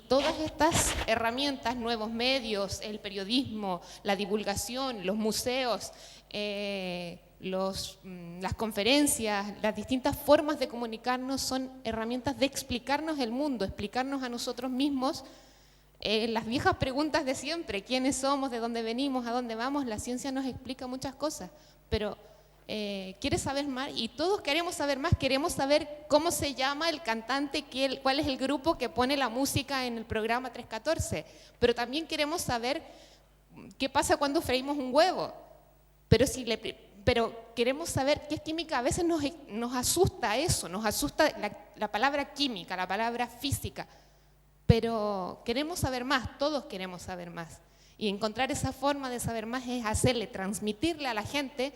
K: todas estas herramientas, nuevos medios, el periodismo, la divulgación, los museos, las conferencias, las distintas formas de comunicarnos son herramientas de explicarnos el mundo, explicarnos a nosotros mismos. Las viejas preguntas de siempre, quiénes somos, de dónde venimos, a dónde vamos, la ciencia nos explica muchas cosas, pero ¿quieres saber más? Y todos queremos saber cómo se llama el cantante, cuál es el grupo que pone la música en el programa 314, pero también queremos saber qué pasa cuando freímos un huevo, pero queremos saber qué es química. A veces nos asusta eso, nos asusta la palabra química, la palabra física, pero queremos saber más, todos queremos saber más. Y encontrar esa forma de saber más es transmitirle a la gente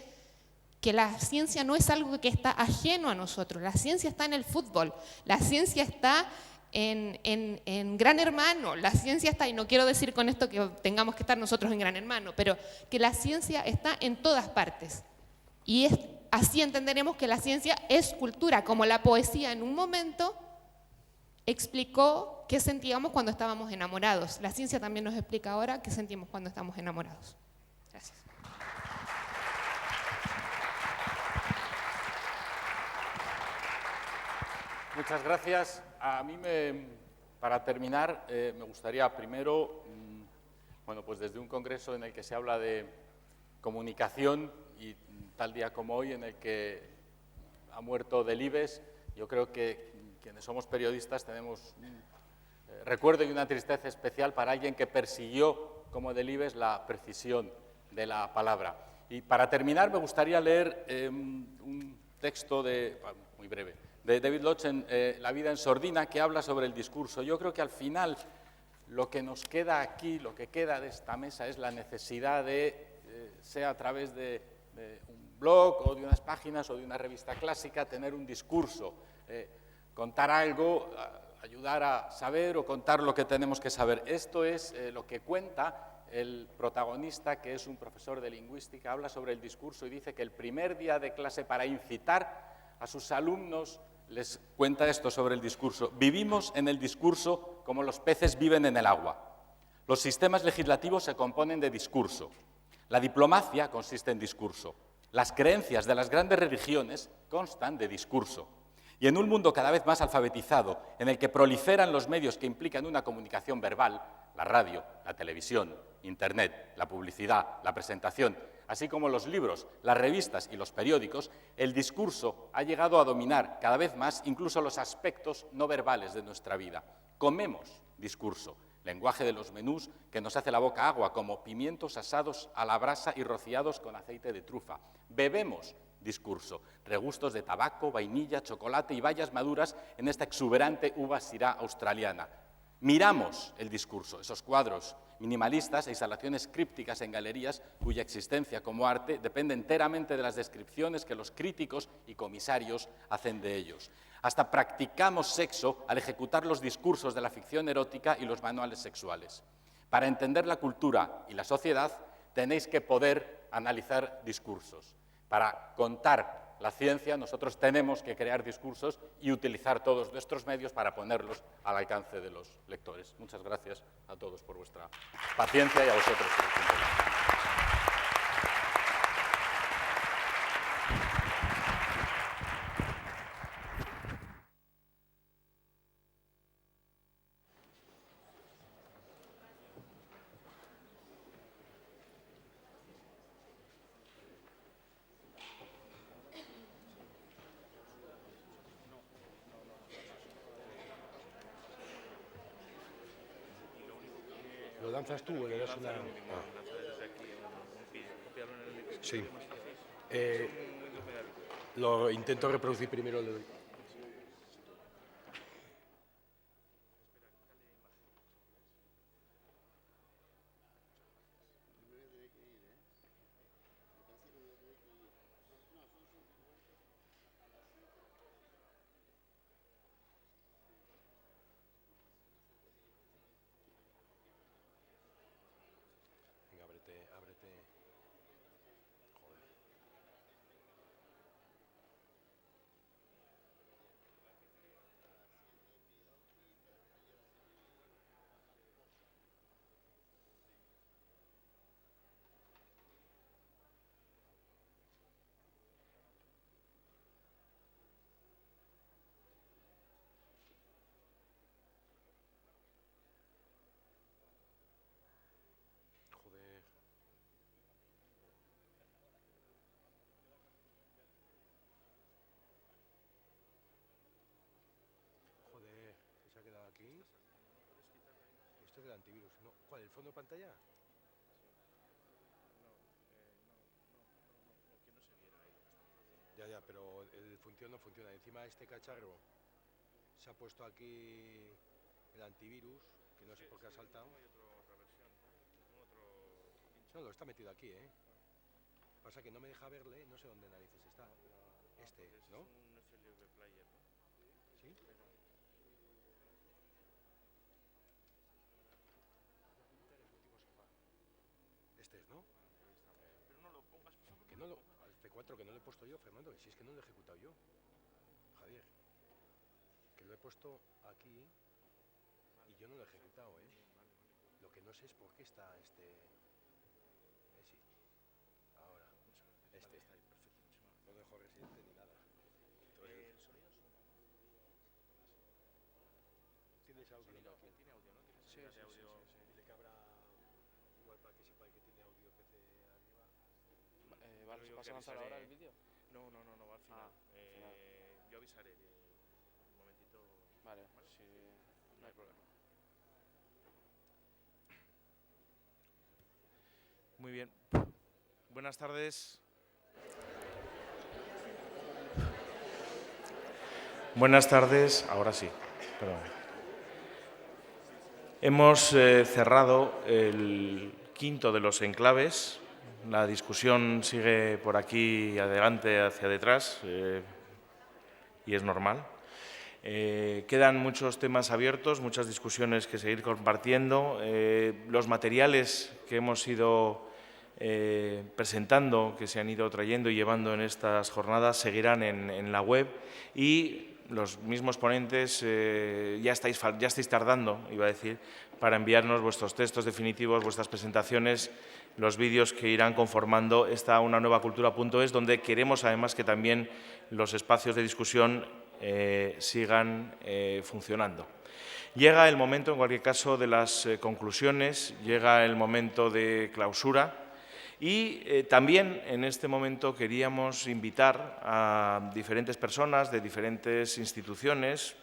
K: que la ciencia no es algo que está ajeno a nosotros. La ciencia está en el fútbol, la ciencia está en Gran Hermano, la ciencia está, y no quiero decir con esto que tengamos que estar nosotros en Gran Hermano, pero que la ciencia está en todas partes. Y así entenderemos que la ciencia es cultura, como la poesía en un momento explicó qué sentíamos cuando estábamos enamorados. La ciencia también nos explica ahora qué sentimos cuando estamos enamorados. Gracias.
C: Muchas gracias. A mí, para terminar, me gustaría primero, bueno, pues desde un congreso en el que se habla de comunicación y tal día como hoy en el que ha muerto Delibes, yo creo que quienes somos periodistas tenemos un recuerdo y una tristeza especial para alguien que persiguió, como Delibes, la precisión de la palabra. Y para terminar me gustaría leer un texto muy breve, de David Lodge en La vida en sordina, que habla sobre el discurso. Yo creo que al final lo que nos queda aquí, lo que queda de esta mesa es la necesidad de, sea a través de un blog o de unas páginas o de una revista clásica, tener un discurso, contar algo, ayudar a saber o contar lo que tenemos que saber. Esto es lo que cuenta el protagonista, que es un profesor de lingüística, habla sobre el discurso y dice que el primer día de clase, para incitar a sus alumnos, les cuenta esto sobre el discurso. Vivimos en el discurso como los peces viven en el agua. Los sistemas legislativos se componen de discurso. La diplomacia consiste en discurso. Las creencias de las grandes religiones constan de discurso. Y en un mundo cada vez más alfabetizado, en el que proliferan los medios que implican una comunicación verbal, la radio, la televisión, Internet, la publicidad, la presentación, así como los libros, las revistas y los periódicos, el discurso ha llegado a dominar cada vez más incluso los aspectos no verbales de nuestra vida. Comemos discurso, lenguaje de los menús que nos hace la boca agua, como pimientos asados a la brasa y rociados con aceite de trufa. Bebemos discurso, regustos de tabaco, vainilla, chocolate y bayas maduras en esta exuberante uva syrah australiana. Miramos el discurso, esos cuadros minimalistas e instalaciones crípticas en galerías cuya existencia como arte depende enteramente de las descripciones que los críticos y comisarios hacen de ellos. Hasta practicamos sexo al ejecutar los discursos de la ficción erótica y los manuales sexuales. Para entender la cultura y la sociedad tenéis que poder analizar discursos. Para contar la ciencia, nosotros tenemos que crear discursos y utilizar todos nuestros medios para ponerlos al alcance de los lectores. Muchas gracias a todos por vuestra paciencia y a vosotros por el tiempo.
L: lanzas tú o le das una...? Sí. Lo intento reproducir primero. Venga, ábrete. Joder. Joder. Joder, ¿qué se ha quedado aquí? Esto es del antivirus, ¿no? ¿Cuál? ¿El fondo de pantalla? Ya, pero el función no funciona. Encima de este cacharro se ha puesto aquí el antivirus, que no sé por qué ha saltado. No, lo está metido aquí, ¿eh? Pasa que no me deja verle, no sé dónde narices está. Este, ¿no? ¿Sí? Este es, ¿no? Que no lo... Al C4 que no lo he puesto yo, Fernando, si es que no lo he ejecutado yo. Javier, que lo he puesto aquí y yo no lo he ejecutado, ¿eh? Lo que no sé es por qué está este... sí. Ahora, este. No dejo residente ni nada. Entonces, ¿tienes audio? ¿No? ¿Tiene audio, no? Sí. Dile que habrá, igual para que sepáis que tiene audio PC arriba.
M: Vale, ¿vas a lanzar ahora el vídeo? No, va al final. Yo avisaré un momentito. Vale, sí, no hay problema. Muy bien. Buenas tardes. Buenas tardes. Ahora sí, perdón. Hemos cerrado el quinto de los enclaves. La discusión sigue por aquí adelante, hacia detrás, y es normal. Quedan muchos temas abiertos, muchas discusiones que seguir compartiendo. Los materiales que hemos ido presentando, que se han ido trayendo y llevando en estas jornadas, seguirán en la web y los mismos ponentes ya estáis tardando, iba a decir, para enviarnos vuestros textos definitivos, vuestras presentaciones, los vídeos que irán conformando esta unanuevacultura.es, donde queremos además que también los espacios de discusión sigan funcionando. Llega el momento, en cualquier caso, de las conclusiones, llega el momento de clausura y también en este momento queríamos invitar a diferentes personas de diferentes instituciones,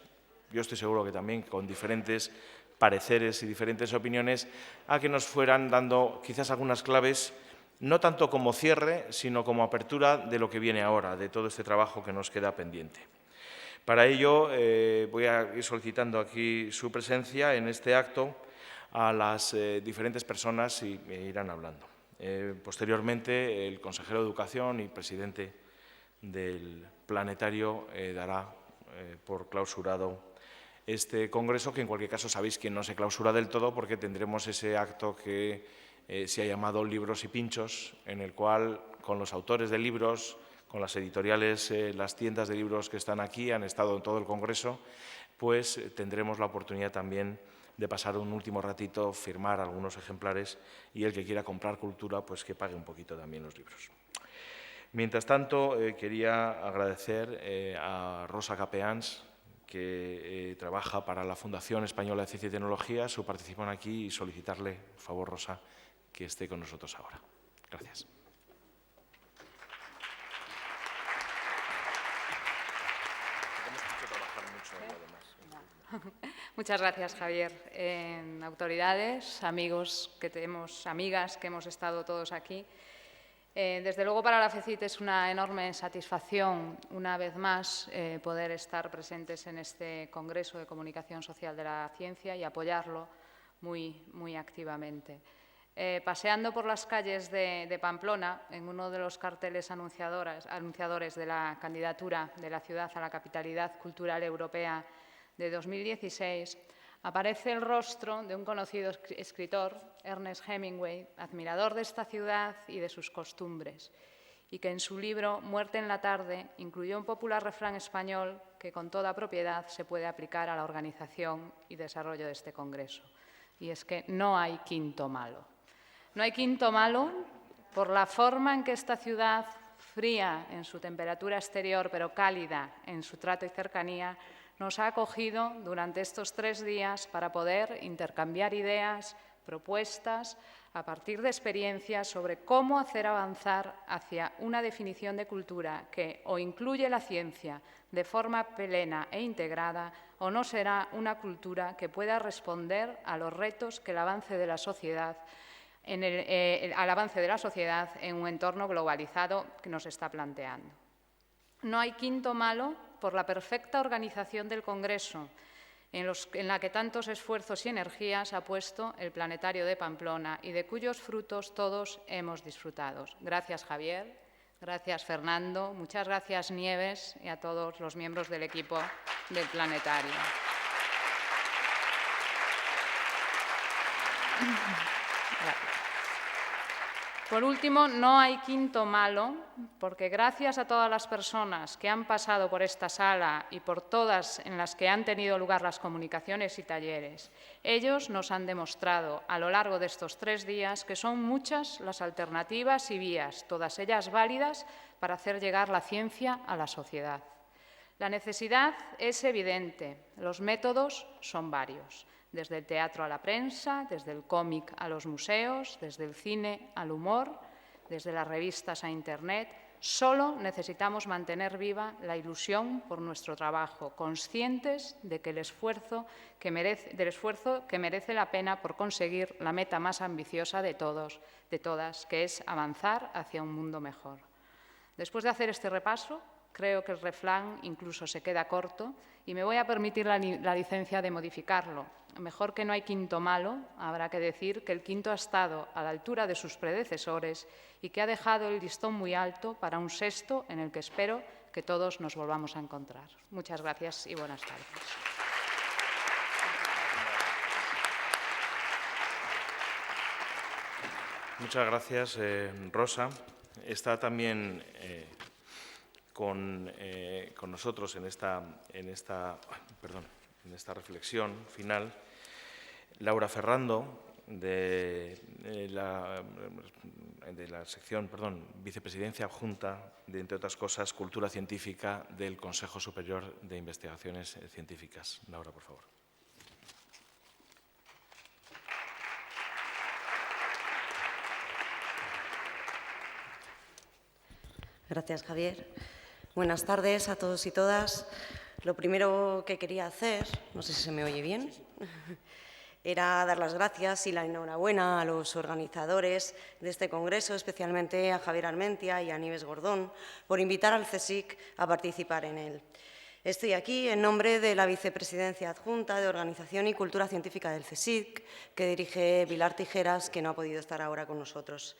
M: yo estoy seguro que también con diferentes pareceres y diferentes opiniones, a que nos fueran dando quizás algunas claves, no tanto como cierre, sino como apertura de lo que viene ahora, de todo este trabajo que nos queda pendiente. Para ello, voy a ir solicitando aquí su presencia en este acto a las diferentes personas y me irán hablando. Posteriormente, el consejero de Educación y presidente del Planetario dará por clausurado este congreso, que en cualquier caso sabéis que no se clausura del todo porque tendremos ese acto que se ha llamado Libros y Pinchos, en el cual con los autores de libros, con las editoriales, las tiendas de libros que están aquí, han estado en todo el congreso, pues tendremos la oportunidad también de pasar un último ratito, firmar algunos ejemplares y el que quiera comprar cultura, pues que pague un poquito también los libros. Mientras tanto, quería agradecer a Rosa Capeans, que trabaja para la Fundación Española de Ciencia y Tecnología, su participación aquí y solicitarle, por favor, Rosa, que esté con nosotros ahora. Gracias.
N: Muchas gracias, Javier. Autoridades, amigos que tenemos, amigas que hemos estado todos aquí. Desde luego para la FECIT es una enorme satisfacción, una vez más, poder estar presentes en este Congreso de Comunicación Social de la Ciencia y apoyarlo muy activamente. Paseando por las calles de Pamplona, en uno de los carteles anunciadores de la candidatura de la ciudad a la capitalidad cultural europea de 2016, aparece el rostro de un conocido escritor, Ernest Hemingway, admirador de esta ciudad y de sus costumbres, y que en su libro Muerte en la tarde incluyó un popular refrán español que con toda propiedad se puede aplicar a la organización y desarrollo de este congreso. Y es que no hay quinto malo. No hay quinto malo por la forma en que esta ciudad, fría en su temperatura exterior pero cálida en su trato y cercanía, nos ha acogido durante estos 3 días para poder intercambiar ideas, propuestas, a partir de experiencias sobre cómo hacer avanzar hacia una definición de cultura que o incluye la ciencia de forma plena e integrada o no será una cultura que pueda responder a los retos que el avance de la sociedad en un entorno globalizado que nos está planteando. No hay quinto malo por la perfecta organización del Congreso, en la que tantos esfuerzos y energías ha puesto el Planetario de Pamplona y de cuyos frutos todos hemos disfrutado. Gracias, Javier. Gracias, Fernando. Muchas gracias, Nieves, y a todos los miembros del equipo del Planetario. Gracias. Por último, no hay quinto malo, porque gracias a todas las personas que han pasado por esta sala y por todas en las que han tenido lugar las comunicaciones y talleres, ellos nos han demostrado a lo largo de estos 3 días que son muchas las alternativas y vías, todas ellas válidas, para hacer llegar la ciencia a la sociedad. La necesidad es evidente, los métodos son varios. Desde el teatro a la prensa, desde el cómic a los museos, desde el cine al humor, desde las revistas a Internet. Solo necesitamos mantener viva la ilusión por nuestro trabajo, conscientes de que del esfuerzo que merece la pena por conseguir la meta más ambiciosa de todos, de todas, que es avanzar hacia un mundo mejor. Después de hacer este repaso, creo que el refrán incluso se queda corto y me voy a permitir la licencia de modificarlo. Mejor que no hay quinto malo, habrá que decir que el quinto ha estado a la altura de sus predecesores y que ha dejado el listón muy alto para un sexto en el que espero que todos nos volvamos a encontrar. Muchas gracias y buenas tardes.
M: Muchas gracias, Rosa. Está también con nosotros en esta reflexión final Laura Ferrando, de la sección, vicepresidencia adjunta de, entre otras cosas, Cultura Científica del Consejo Superior de Investigaciones Científicas. Laura, por favor.
O: Gracias, Javier. Buenas tardes a todos y todas. Lo primero que quería hacer, no sé si se me oye bien, era dar las gracias y la enhorabuena a los organizadores de este congreso, especialmente a Javier Armentia y a Nieves Gordón, por invitar al CSIC a participar en él. Estoy aquí en nombre de la Vicepresidencia Adjunta de Organización y Cultura Científica del CSIC, que dirige Pilar Tijeras, que no ha podido estar ahora con nosotros.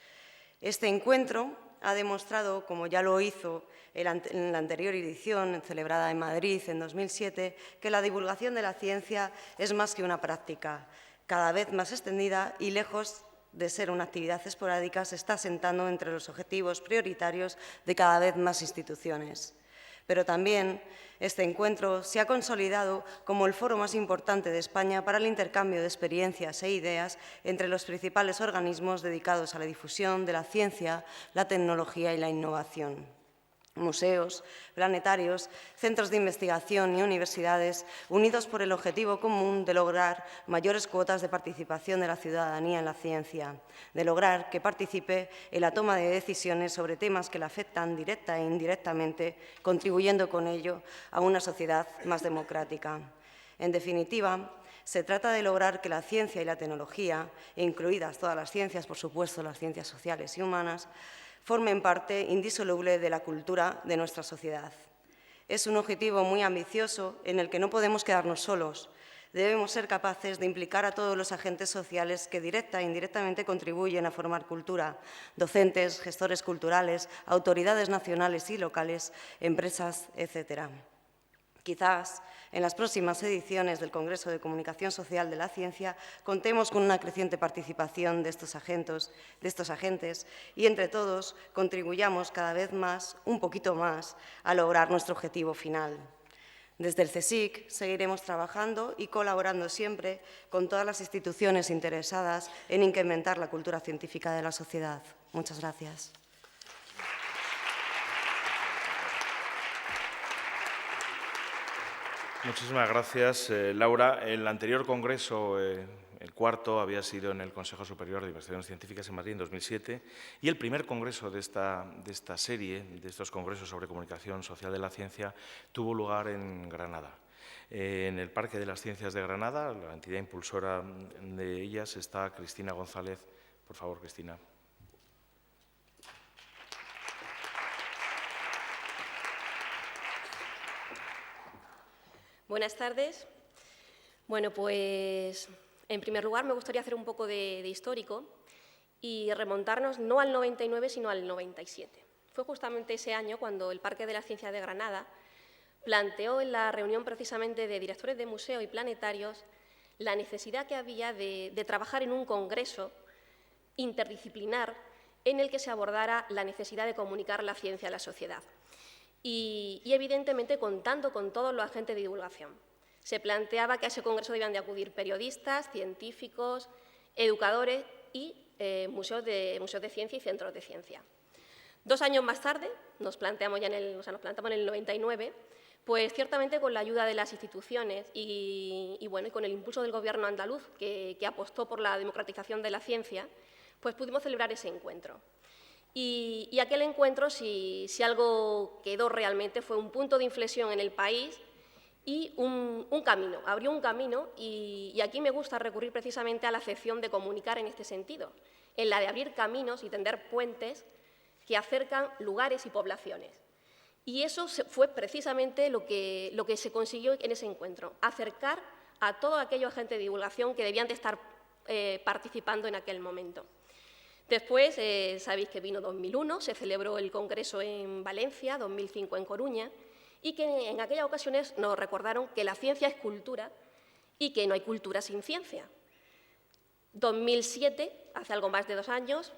O: Este encuentro ha demostrado, como ya lo hizo en la anterior edición, celebrada en Madrid en 2007, que la divulgación de la ciencia es más que una práctica, cada vez más extendida y lejos de ser una actividad esporádica, se está asentando entre los objetivos prioritarios de cada vez más instituciones. Pero también este encuentro se ha consolidado como el foro más importante de España para el intercambio de experiencias e ideas entre los principales organismos dedicados a la difusión de la ciencia, la tecnología y la innovación. Museos, planetarios, centros de investigación y universidades unidos por el objetivo común de lograr mayores cuotas de participación de la ciudadanía en la ciencia, de lograr que participe en la toma de decisiones sobre temas que la afectan directa e indirectamente, contribuyendo con ello a una sociedad más democrática. En definitiva, se trata de lograr que la ciencia y la tecnología, incluidas todas las ciencias, por supuesto, las ciencias sociales y humanas, formen parte indisoluble de la cultura de nuestra sociedad. Es un objetivo muy ambicioso en el que no podemos quedarnos solos. Debemos ser capaces de implicar a todos los agentes sociales que directa e indirectamente contribuyen a formar cultura: docentes, gestores culturales, autoridades nacionales y locales, empresas, etc. Quizás en las próximas ediciones del Congreso de Comunicación Social de la Ciencia contemos con una creciente participación de estos agentes y entre todos contribuyamos cada vez más, un poquito más, a lograr nuestro objetivo final. Desde el CSIC seguiremos trabajando y colaborando siempre con todas las instituciones interesadas en incrementar la cultura científica de la sociedad. Muchas gracias.
M: Muchísimas gracias, Laura. El anterior congreso, el cuarto, había sido en el Consejo Superior de Investigaciones Científicas en Madrid en 2007 y el primer congreso de esta serie, de estos congresos sobre comunicación social de la ciencia, tuvo lugar en Granada. En el Parque de las Ciencias de Granada, la entidad impulsora de ellas, está Cristina González. Por favor, Cristina.
P: Buenas tardes. Bueno, pues en primer lugar me gustaría hacer un poco de histórico y remontarnos no al 99, sino al 97. Fue justamente ese año cuando el Parque de la Ciencia de Granada planteó en la reunión precisamente de directores de museo y planetarios la necesidad que había de trabajar en un congreso interdisciplinar en el que se abordara la necesidad de comunicar la ciencia a la sociedad. Y evidentemente contando con todos los agentes de divulgación. Se planteaba que a ese congreso debían de acudir periodistas, científicos, educadores y museos de ciencia y centros de ciencia. 2 años más tarde, nos plantamos en el 99, pues ciertamente con la ayuda de las instituciones y con el impulso del Gobierno andaluz, que apostó por la democratización de la ciencia, pues pudimos celebrar ese encuentro. Y aquel encuentro, si algo quedó realmente, fue un punto de inflexión en el país y un camino, abrió un camino y aquí me gusta recurrir precisamente a la acepción de comunicar en este sentido, en la de abrir caminos y tender puentes que acercan lugares y poblaciones. Y eso fue precisamente lo que se consiguió en ese encuentro, acercar a todos aquellos agentes de divulgación que debían de estar participando en aquel momento. Después, sabéis que vino 2001, se celebró el Congreso en Valencia, 2005 en Coruña, y que en aquellas ocasiones nos recordaron que la ciencia es cultura y que no hay cultura sin ciencia. 2007, hace algo más de 2 años,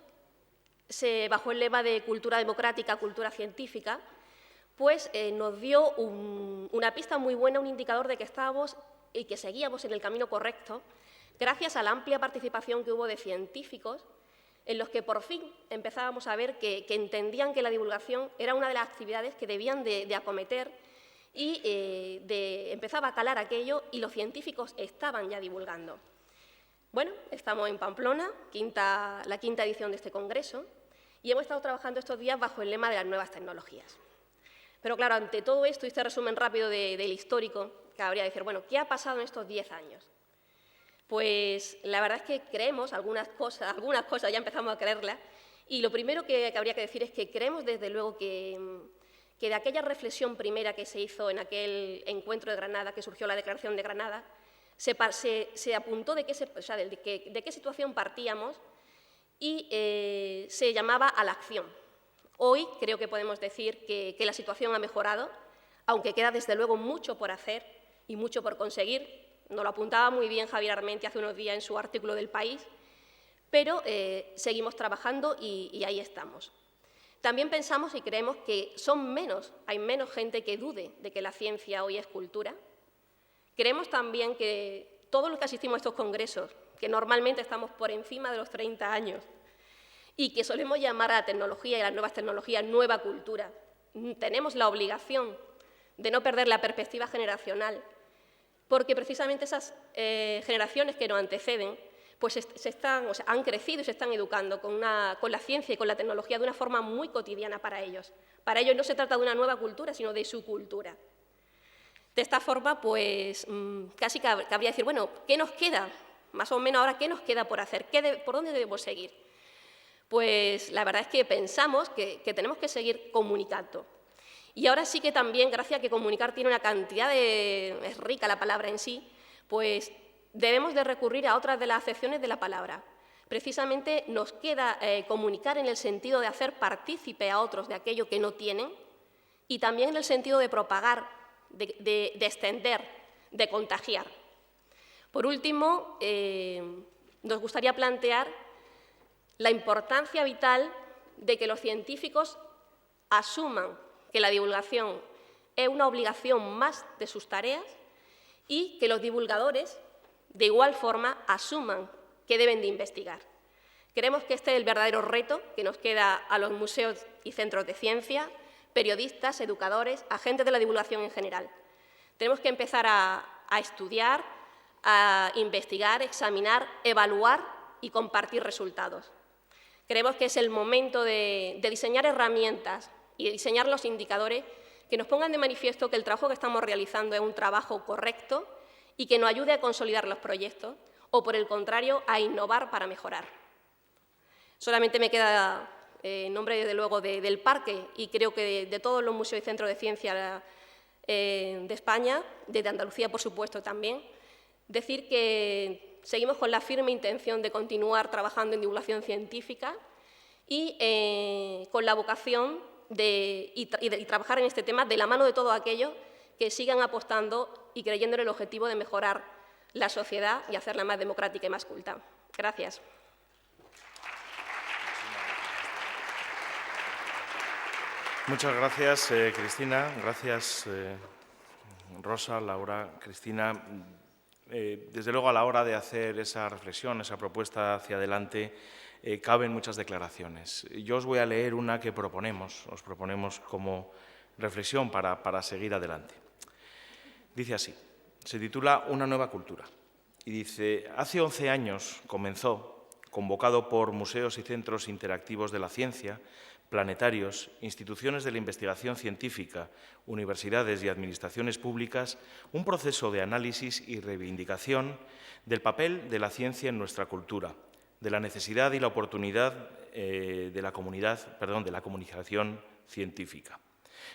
P: bajo el lema de cultura democrática, cultura científica, pues nos dio una pista muy buena, un indicador de que estábamos y que seguíamos en el camino correcto, gracias a la amplia participación que hubo de científicos en los que por fin empezábamos a ver que entendían que la divulgación era una de las actividades que debían de acometer y empezaba a calar aquello y los científicos estaban ya divulgando. Bueno, estamos en Pamplona, la quinta edición de este congreso, y hemos estado trabajando estos días bajo el lema de las nuevas tecnologías. Pero claro, ante todo esto y este resumen rápido del histórico, cabría decir, bueno, ¿qué ha pasado en estos 10 años? Pues la verdad es que creemos algunas cosas ya empezamos a creerlas, y lo primero que habría que decir es que creemos desde luego que de aquella reflexión primera que se hizo en aquel encuentro de Granada, que surgió la Declaración de Granada, se apuntó de qué situación partíamos y se llamaba a la acción. Hoy creo que podemos decir que la situación ha mejorado, aunque queda desde luego mucho por hacer y mucho por conseguir. Nos lo apuntaba muy bien Javier Armenti hace unos días en su artículo del País, pero seguimos trabajando y ahí estamos. También pensamos y creemos que hay menos gente que dude de que la ciencia hoy es cultura. Creemos también que todos los que asistimos a estos congresos, que normalmente estamos por encima de los 30 años y que solemos llamar a la tecnología y a las nuevas tecnologías nueva cultura, tenemos la obligación de no perder la perspectiva generacional, porque precisamente esas generaciones que nos anteceden pues han crecido y se están educando con la ciencia y con la tecnología de una forma muy cotidiana para ellos. Para ellos no se trata de una nueva cultura, sino de su cultura. De esta forma, pues casi cabría decir, bueno, ¿qué nos queda? Más o menos ahora, ¿qué nos queda por hacer? ¿Por dónde debemos seguir? Pues la verdad es que pensamos que tenemos que seguir comunicando. Y ahora sí que también, gracias a que comunicar tiene una cantidad es rica la palabra en sí, pues debemos de recurrir a otras de las acepciones de la palabra. Precisamente nos queda comunicar en el sentido de hacer partícipe a otros de aquello que no tienen y también en el sentido de propagar, de extender, de contagiar. Por último, nos gustaría plantear la importancia vital de que los científicos asuman que la divulgación es una obligación más de sus tareas y que los divulgadores, de igual forma, asuman que deben de investigar. Creemos que este es el verdadero reto que nos queda a los museos y centros de ciencia, periodistas, educadores, agentes de la divulgación en general. Tenemos que empezar a estudiar, a investigar, examinar, evaluar y compartir resultados. Creemos que es el momento de diseñar herramientas y de diseñar los indicadores que nos pongan de manifiesto que el trabajo que estamos realizando es un trabajo correcto y que nos ayude a consolidar los proyectos o, por el contrario, a innovar para mejorar. Solamente me queda, en nombre, desde luego, del Parque y creo que de todos los museos y centros de ciencia de España, desde Andalucía, por supuesto, también, decir que seguimos con la firme intención de continuar trabajando en divulgación científica y con la vocación de trabajar en este tema de la mano de todos aquellos que sigan apostando y creyendo en el objetivo de mejorar la sociedad y hacerla más democrática y más culta. Gracias.
M: Muchas gracias, Cristina. Gracias, Rosa, Laura, Cristina. Desde luego, a la hora de hacer esa reflexión, esa propuesta hacia adelante, caben muchas declaraciones. Yo os voy a leer una que os proponemos como reflexión para seguir adelante. Dice así, se titula Una nueva cultura y dice: hace 11 años comenzó, convocado por museos y centros interactivos de la ciencia, planetarios, instituciones de la investigación científica, universidades y administraciones públicas, un proceso de análisis y reivindicación del papel de la ciencia en nuestra cultura, de la necesidad y la oportunidad de la comunicación científica.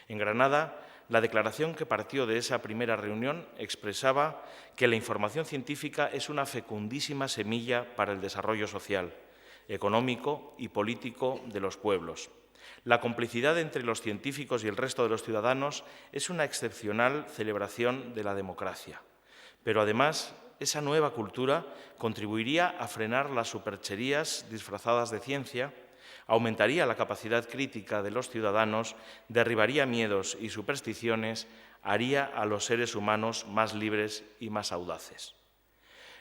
M: En Granada, la declaración que partió de esa primera reunión expresaba que la información científica es una fecundísima semilla para el desarrollo social, económico y político de los pueblos. La complicidad entre los científicos y el resto de los ciudadanos es una excepcional celebración de la democracia. Pero además, esa nueva cultura contribuiría a frenar las supercherías disfrazadas de ciencia, aumentaría la capacidad crítica de los ciudadanos, derribaría miedos y supersticiones, haría a los seres humanos más libres y más audaces.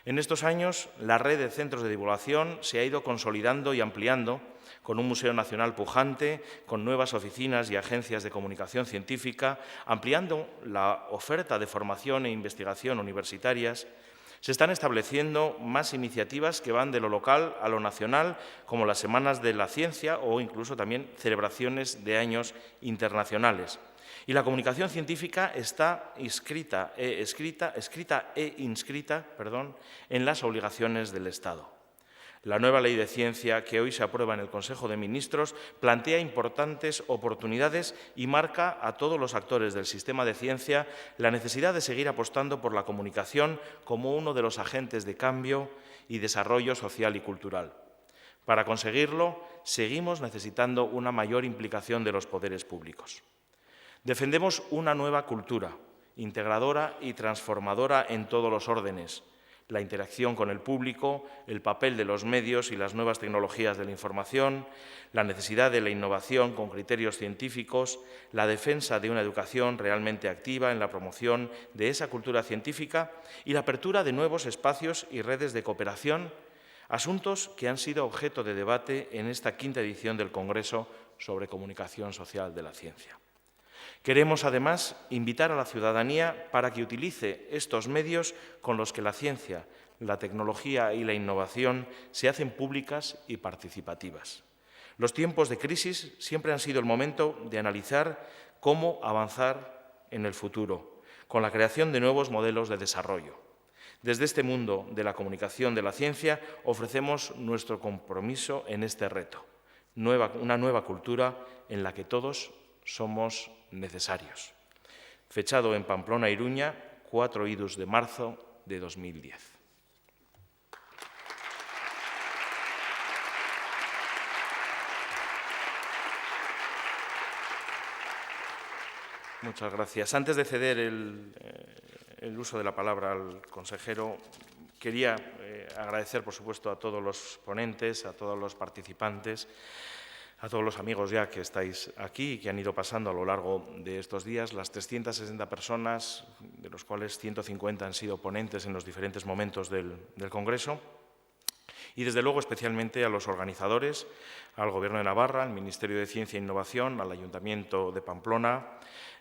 M: En estos años, la red de centros de divulgación se ha ido consolidando y ampliando, con un Museo Nacional pujante, con nuevas oficinas y agencias de comunicación científica, ampliando la oferta de formación e investigación universitarias. Se están estableciendo más iniciativas que van de lo local a lo nacional, como las Semanas de la Ciencia o incluso también celebraciones de años internacionales. Y la comunicación científica está inscrita en las obligaciones del Estado. La nueva Ley de Ciencia, que hoy se aprueba en el Consejo de Ministros, plantea importantes oportunidades y marca a todos los actores del sistema de ciencia la necesidad de seguir apostando por la comunicación como uno de los agentes de cambio y desarrollo social y cultural. Para conseguirlo, seguimos necesitando una mayor implicación de los poderes públicos. Defendemos una nueva cultura, integradora y transformadora en todos los órdenes, la interacción con el público, el papel de los medios y las nuevas tecnologías de la información, la necesidad de la innovación con criterios científicos, la defensa de una educación realmente activa en la promoción de esa cultura científica y la apertura de nuevos espacios y redes de cooperación, asuntos que han sido objeto de debate en esta 5ª edición del Congreso sobre Comunicación Social de la Ciencia. Queremos, además, invitar a la ciudadanía para que utilice estos medios con los que la ciencia, la tecnología y la innovación se hacen públicas y participativas. Los tiempos de crisis siempre han sido el momento de analizar cómo avanzar en el futuro, con la creación de nuevos modelos de desarrollo. Desde este mundo de la comunicación de la ciencia ofrecemos nuestro compromiso en este reto, una nueva cultura en la que todos somos necesarios. Fechado en Pamplona, Iruña, 4 idus de marzo de 2010. Muchas gracias. Antes de ceder el uso de la palabra al consejero, quería agradecer, por supuesto, a todos los ponentes, a todos los participantes, a todos los amigos ya que estáis aquí y que han ido pasando a lo largo de estos días, las 360 personas, de los cuales 150 han sido ponentes en los diferentes momentos del Congreso, y desde luego especialmente a los organizadores, al Gobierno de Navarra, al Ministerio de Ciencia e Innovación, al Ayuntamiento de Pamplona,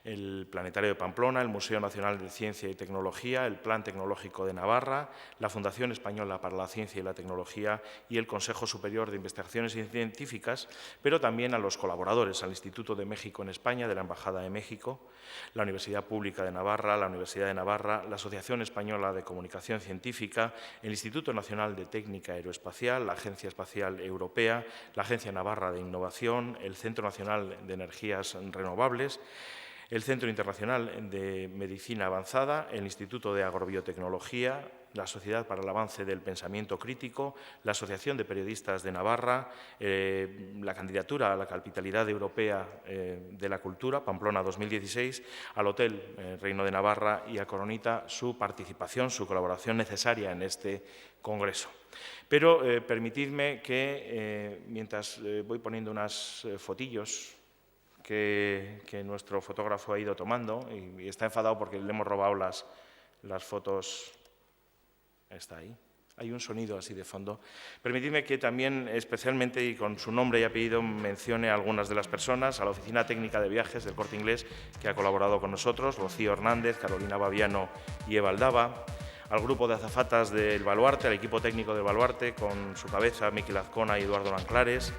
M: el Planetario de Pamplona, el Museo Nacional de Ciencia y Tecnología, el Plan Tecnológico de Navarra, la Fundación Española para la Ciencia y la Tecnología y el Consejo Superior de Investigaciones Científicas, pero también a los colaboradores, al Instituto de México en España, de la Embajada de México, la Universidad Pública de Navarra, la Universidad de Navarra, la Asociación Española de Comunicación Científica, el Instituto Nacional de Técnica Aeroespacial, la Agencia Espacial Europea, la Agencia Navarra de Innovación, el Centro Nacional de Energías Renovables, el Centro Internacional de Medicina Avanzada, el Instituto de Agrobiotecnología, la Sociedad para el Avance del Pensamiento Crítico, la Asociación de Periodistas de Navarra, la candidatura a la Capitalidad Europea de la Cultura, Pamplona 2016, al Hotel Reino de Navarra y a Coronita su participación, su colaboración necesaria en este congreso. Pero permitidme que, mientras voy poniendo unas fotillos que nuestro fotógrafo ha ido tomando, y está enfadado porque le hemos robado las fotos. Está ahí. Hay un sonido así de fondo. Permitidme que también, especialmente y con su nombre y apellido, mencione a algunas de las personas, a la Oficina Técnica de Viajes del Corte Inglés, que ha colaborado con nosotros, Rocío Hernández, Carolina Baviano y Eva Aldaba, al grupo de azafatas del Baluarte, al equipo técnico del Baluarte, con su cabeza Miquel Azcona y Eduardo Lanclares,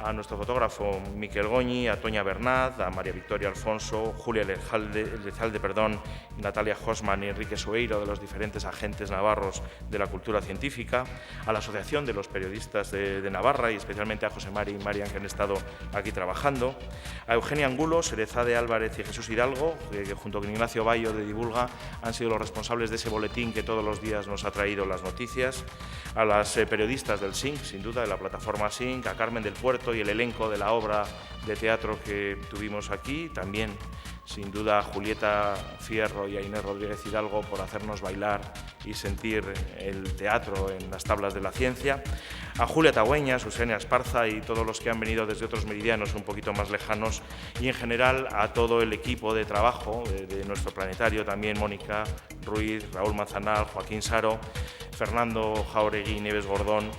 M: a nuestro fotógrafo Miquel Goñi, a Toña Bernat, a María Victoria Alfonso, Julia Lezalde, Natalia Hosman y Enrique Sueiro, de los diferentes agentes navarros de la cultura científica, a la Asociación de los Periodistas de Navarra y especialmente a José Mari y Marian, que han estado aquí trabajando, a Eugenia Angulo, Serezade Álvarez y Jesús Hidalgo, que junto con Ignacio Bayo de Divulga han sido los responsables de ese boletín que todos los días nos ha traído las noticias, a las periodistas del SINC, sin duda, de la plataforma SINC, a Carmen del Puerto y el elenco de la obra de teatro que tuvimos aquí, también, sin duda, a Julieta Fierro y a Inés Rodríguez Hidalgo por hacernos bailar y sentir el teatro en las tablas de la ciencia, a Julia Tagüeña, Susana Esparza y todos los que han venido desde otros meridianos un poquito más lejanos, y en general a todo el equipo de trabajo de nuestro planetario, también Mónica Ruiz, Raúl Manzanal, Joaquín Saro, Fernando Jauregui y Nieves Gordón,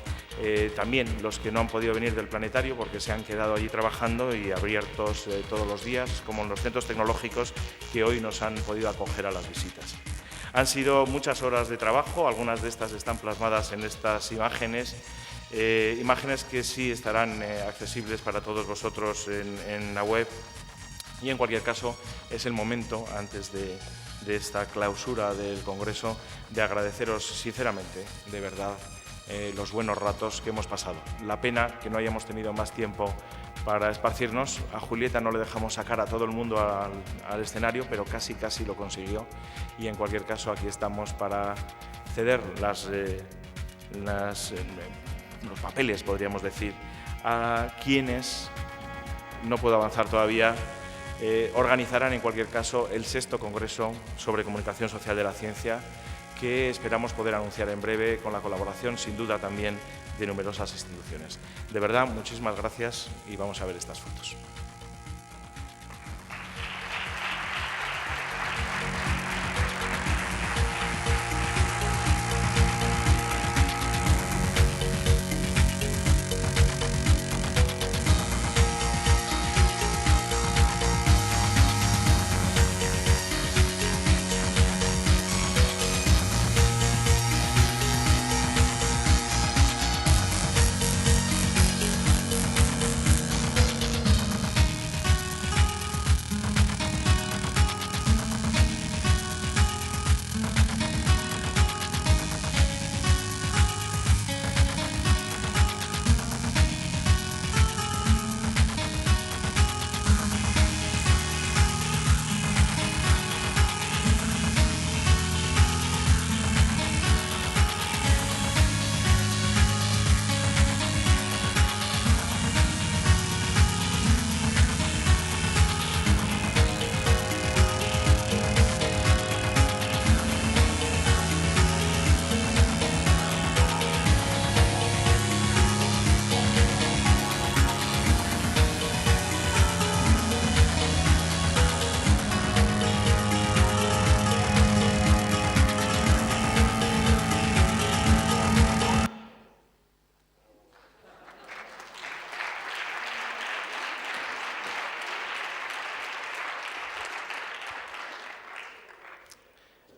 M: también los que no han podido venir del planetario porque se han quedado allí trabajando y abiertos todos los días, como en los centros tecnológicos que hoy nos han podido acoger a las visitas. Han sido muchas horas de trabajo, algunas de estas están plasmadas en estas imágenes, imágenes que sí estarán accesibles para todos vosotros en la web, y en cualquier caso es el momento, antes de esta clausura del Congreso, de agradeceros sinceramente, de verdad, los buenos ratos que hemos pasado. La pena que no hayamos tenido más tiempo para esparcirnos. A Julieta no le dejamos sacar a todo el mundo al escenario, pero casi lo consiguió. Y en cualquier caso aquí estamos para ceder los papeles, podríamos decir, a quienes, no puedo avanzar todavía, organizarán en cualquier caso el 6º Congreso sobre Comunicación Social de la Ciencia, que esperamos poder anunciar en breve con la colaboración, sin duda también, de numerosas instituciones. De verdad, muchísimas gracias y vamos a ver estas fotos.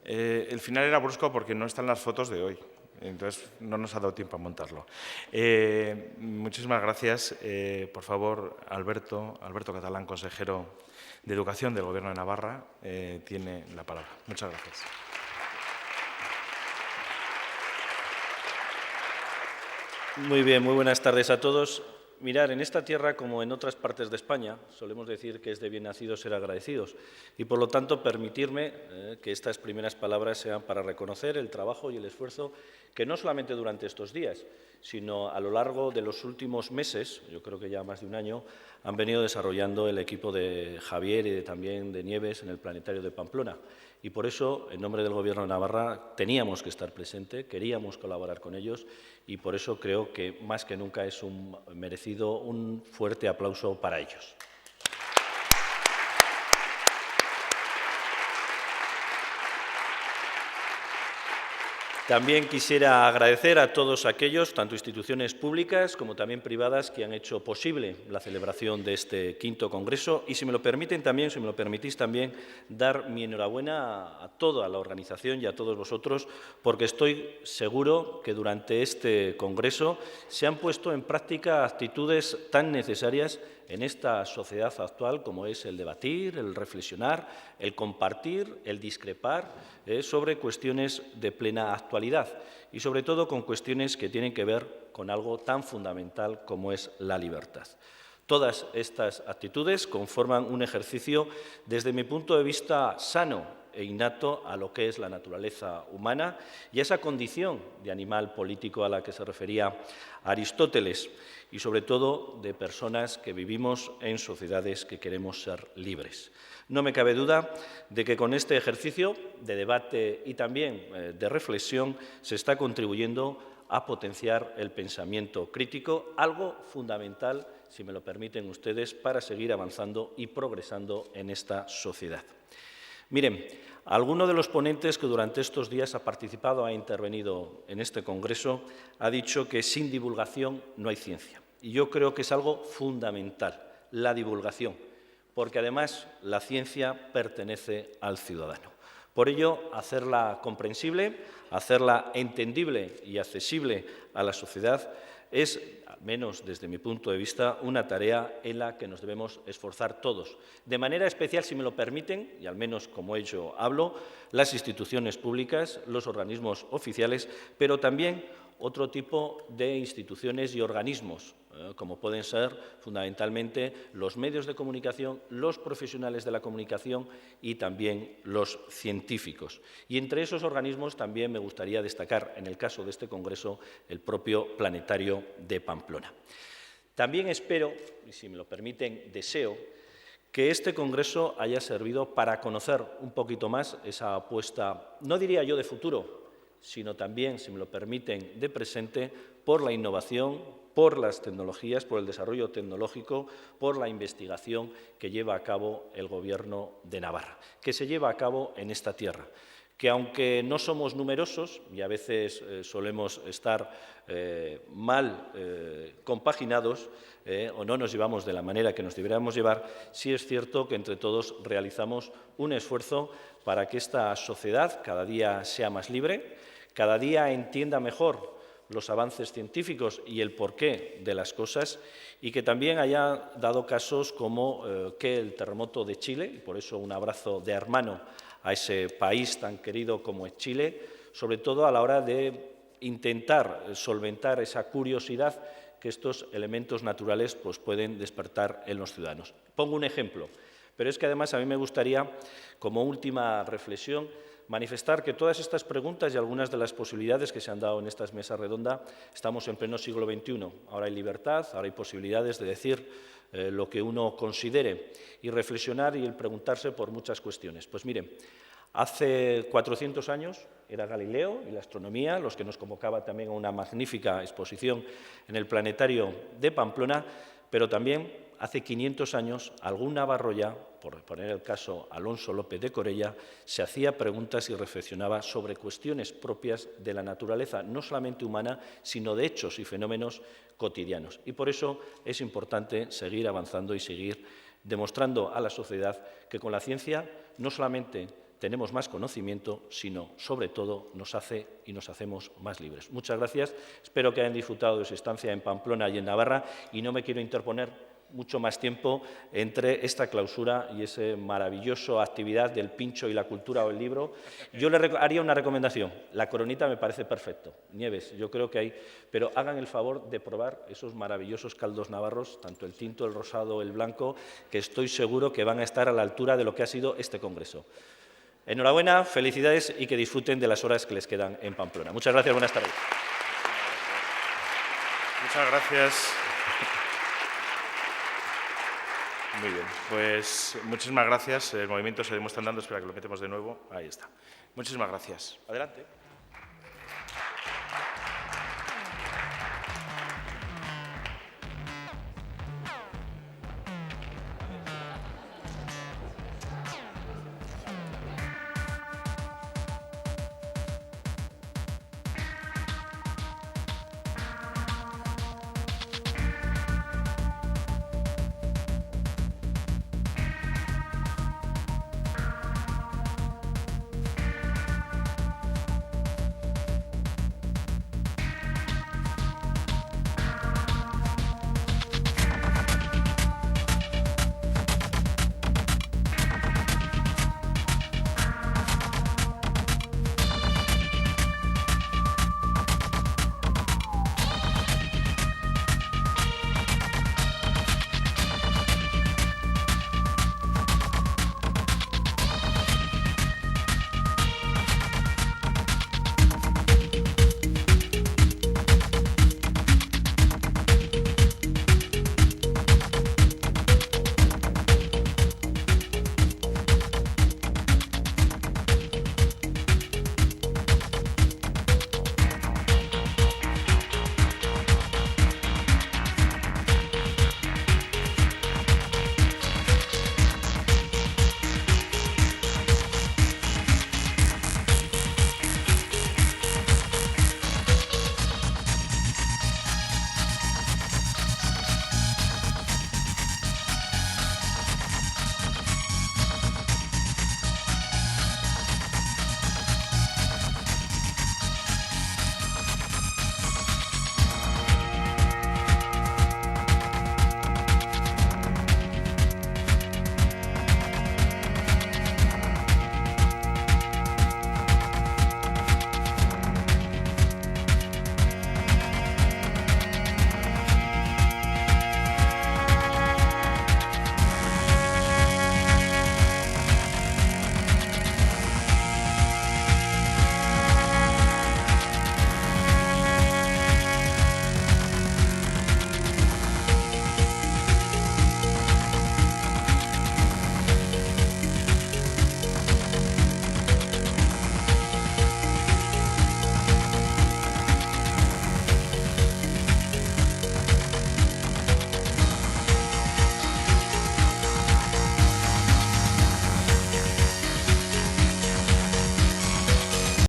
M: El final era brusco porque no están las fotos de hoy. Entonces, no nos ha dado tiempo a montarlo. Muchísimas gracias. Por favor, Alberto Catalán, consejero de Educación del Gobierno de Navarra, tiene la palabra. Muchas gracias.
Q: Muy bien, muy buenas tardes a todos. Mirar, en esta tierra, como en otras partes de España, solemos decir que es de bien nacidos ser agradecidos. Y, por lo tanto, permitirme que estas primeras palabras sean para reconocer el trabajo y el esfuerzo que no solamente durante estos días, sino a lo largo de los últimos meses, yo creo que ya más de un año, han venido desarrollando el equipo de Javier y también de Nieves en el Planetario de Pamplona. Y por eso, en nombre del Gobierno de Navarra, teníamos que estar presente, queríamos colaborar con ellos y por eso creo que más que nunca es merecido un fuerte aplauso para ellos. También quisiera agradecer a todos aquellos, tanto instituciones públicas como también privadas, que han hecho posible la celebración de este quinto congreso y, si me lo permitís también, dar mi enhorabuena a toda la organización y a todos vosotros, porque estoy seguro que durante este congreso se han puesto en práctica actitudes tan necesarias en esta sociedad actual como es el debatir, el reflexionar, el compartir, el discrepar sobre cuestiones de plena actualidad y, sobre todo, con cuestiones que tienen que ver con algo tan fundamental como es la libertad. Todas estas actitudes conforman un ejercicio, desde mi punto de vista, sano e innato a lo que es la naturaleza humana y a esa condición de animal político a la que se refería Aristóteles y, sobre todo, de personas que vivimos en sociedades que queremos ser libres. No me cabe duda de que con este ejercicio de debate y también de reflexión se está contribuyendo a potenciar el pensamiento crítico, algo fundamental, si me lo permiten ustedes, para seguir avanzando y progresando en esta sociedad. Miren, alguno de los ponentes que durante estos días ha participado, ha intervenido en este congreso, ha dicho que sin divulgación no hay ciencia. Y yo creo que es algo fundamental, la divulgación, porque además la ciencia pertenece al ciudadano. Por ello, hacerla comprensible, hacerla entendible y accesible a la sociedad es, al menos desde mi punto de vista, una tarea en la que nos debemos esforzar todos. De manera especial, si me lo permiten, y al menos como ello hablo, las instituciones públicas, los organismos oficiales, pero también otro tipo de instituciones y organismos, como pueden ser fundamentalmente los medios de comunicación, los profesionales de la comunicación y también los científicos. Y entre esos organismos también me gustaría destacar, en el caso de este congreso, el propio Planetario de Pamplona. También espero, y si me lo permiten, deseo, que este congreso haya servido para conocer un poquito más esa apuesta, no diría yo de futuro, sino también, si me lo permiten, de presente, por la innovación, por las tecnologías, por el desarrollo tecnológico, por la investigación que lleva a cabo el Gobierno de Navarra, que se lleva a cabo en esta tierra, que aunque no somos numerosos y a veces solemos estar mal compaginados o no nos llevamos de la manera que nos deberíamos llevar, sí es cierto que entre todos realizamos un esfuerzo para que esta sociedad cada día sea más libre, cada día entienda mejor los avances científicos y el porqué de las cosas y que también haya dado casos como que el terremoto de Chile, y por eso un abrazo de hermano a ese país tan querido como es Chile, sobre todo a la hora de intentar solventar esa curiosidad que estos elementos naturales pues, pueden despertar en los ciudadanos. Pongo un ejemplo, pero es que además a mí me gustaría, como última reflexión, manifestar que todas estas preguntas y algunas de las posibilidades que se han dado en estas mesas redondas, estamos en pleno siglo XXI. Ahora hay libertad, ahora hay posibilidades de decir lo que uno considere y reflexionar y preguntarse por muchas cuestiones. Pues miren, hace 400 años era Galileo y la astronomía los que nos convocaba también a una magnífica exposición en el Planetario de Pamplona, pero también hace 500 años algún navarro ya, por poner el caso Alonso López de Corella, se hacía preguntas y reflexionaba sobre cuestiones propias de la naturaleza, no solamente humana, sino de hechos y fenómenos cotidianos. Y por eso es importante seguir avanzando y seguir demostrando a la sociedad que con la ciencia no solamente tenemos más conocimiento, sino, sobre todo, nos hace y nos hacemos más libres. Muchas gracias. Espero que hayan disfrutado de su estancia en Pamplona y en Navarra, y no me quiero interponer mucho más tiempo entre esta clausura y esa maravillosa actividad del pincho y la cultura o el libro. Yo le haría una recomendación. La Coronita me parece perfecto. Nieves, yo creo que hay... Pero hagan el favor de probar esos maravillosos caldos navarros, tanto el tinto, el rosado, el blanco, que estoy seguro que van a estar a la altura de lo que ha sido este congreso. Enhorabuena, felicidades y que disfruten de las horas que les quedan en Pamplona. Muchas gracias, buenas tardes.
M: Muchas gracias. Muy bien, pues muchísimas gracias. El movimiento se demuestra andando, espera que lo metemos de nuevo. Ahí está. Muchísimas gracias. Adelante.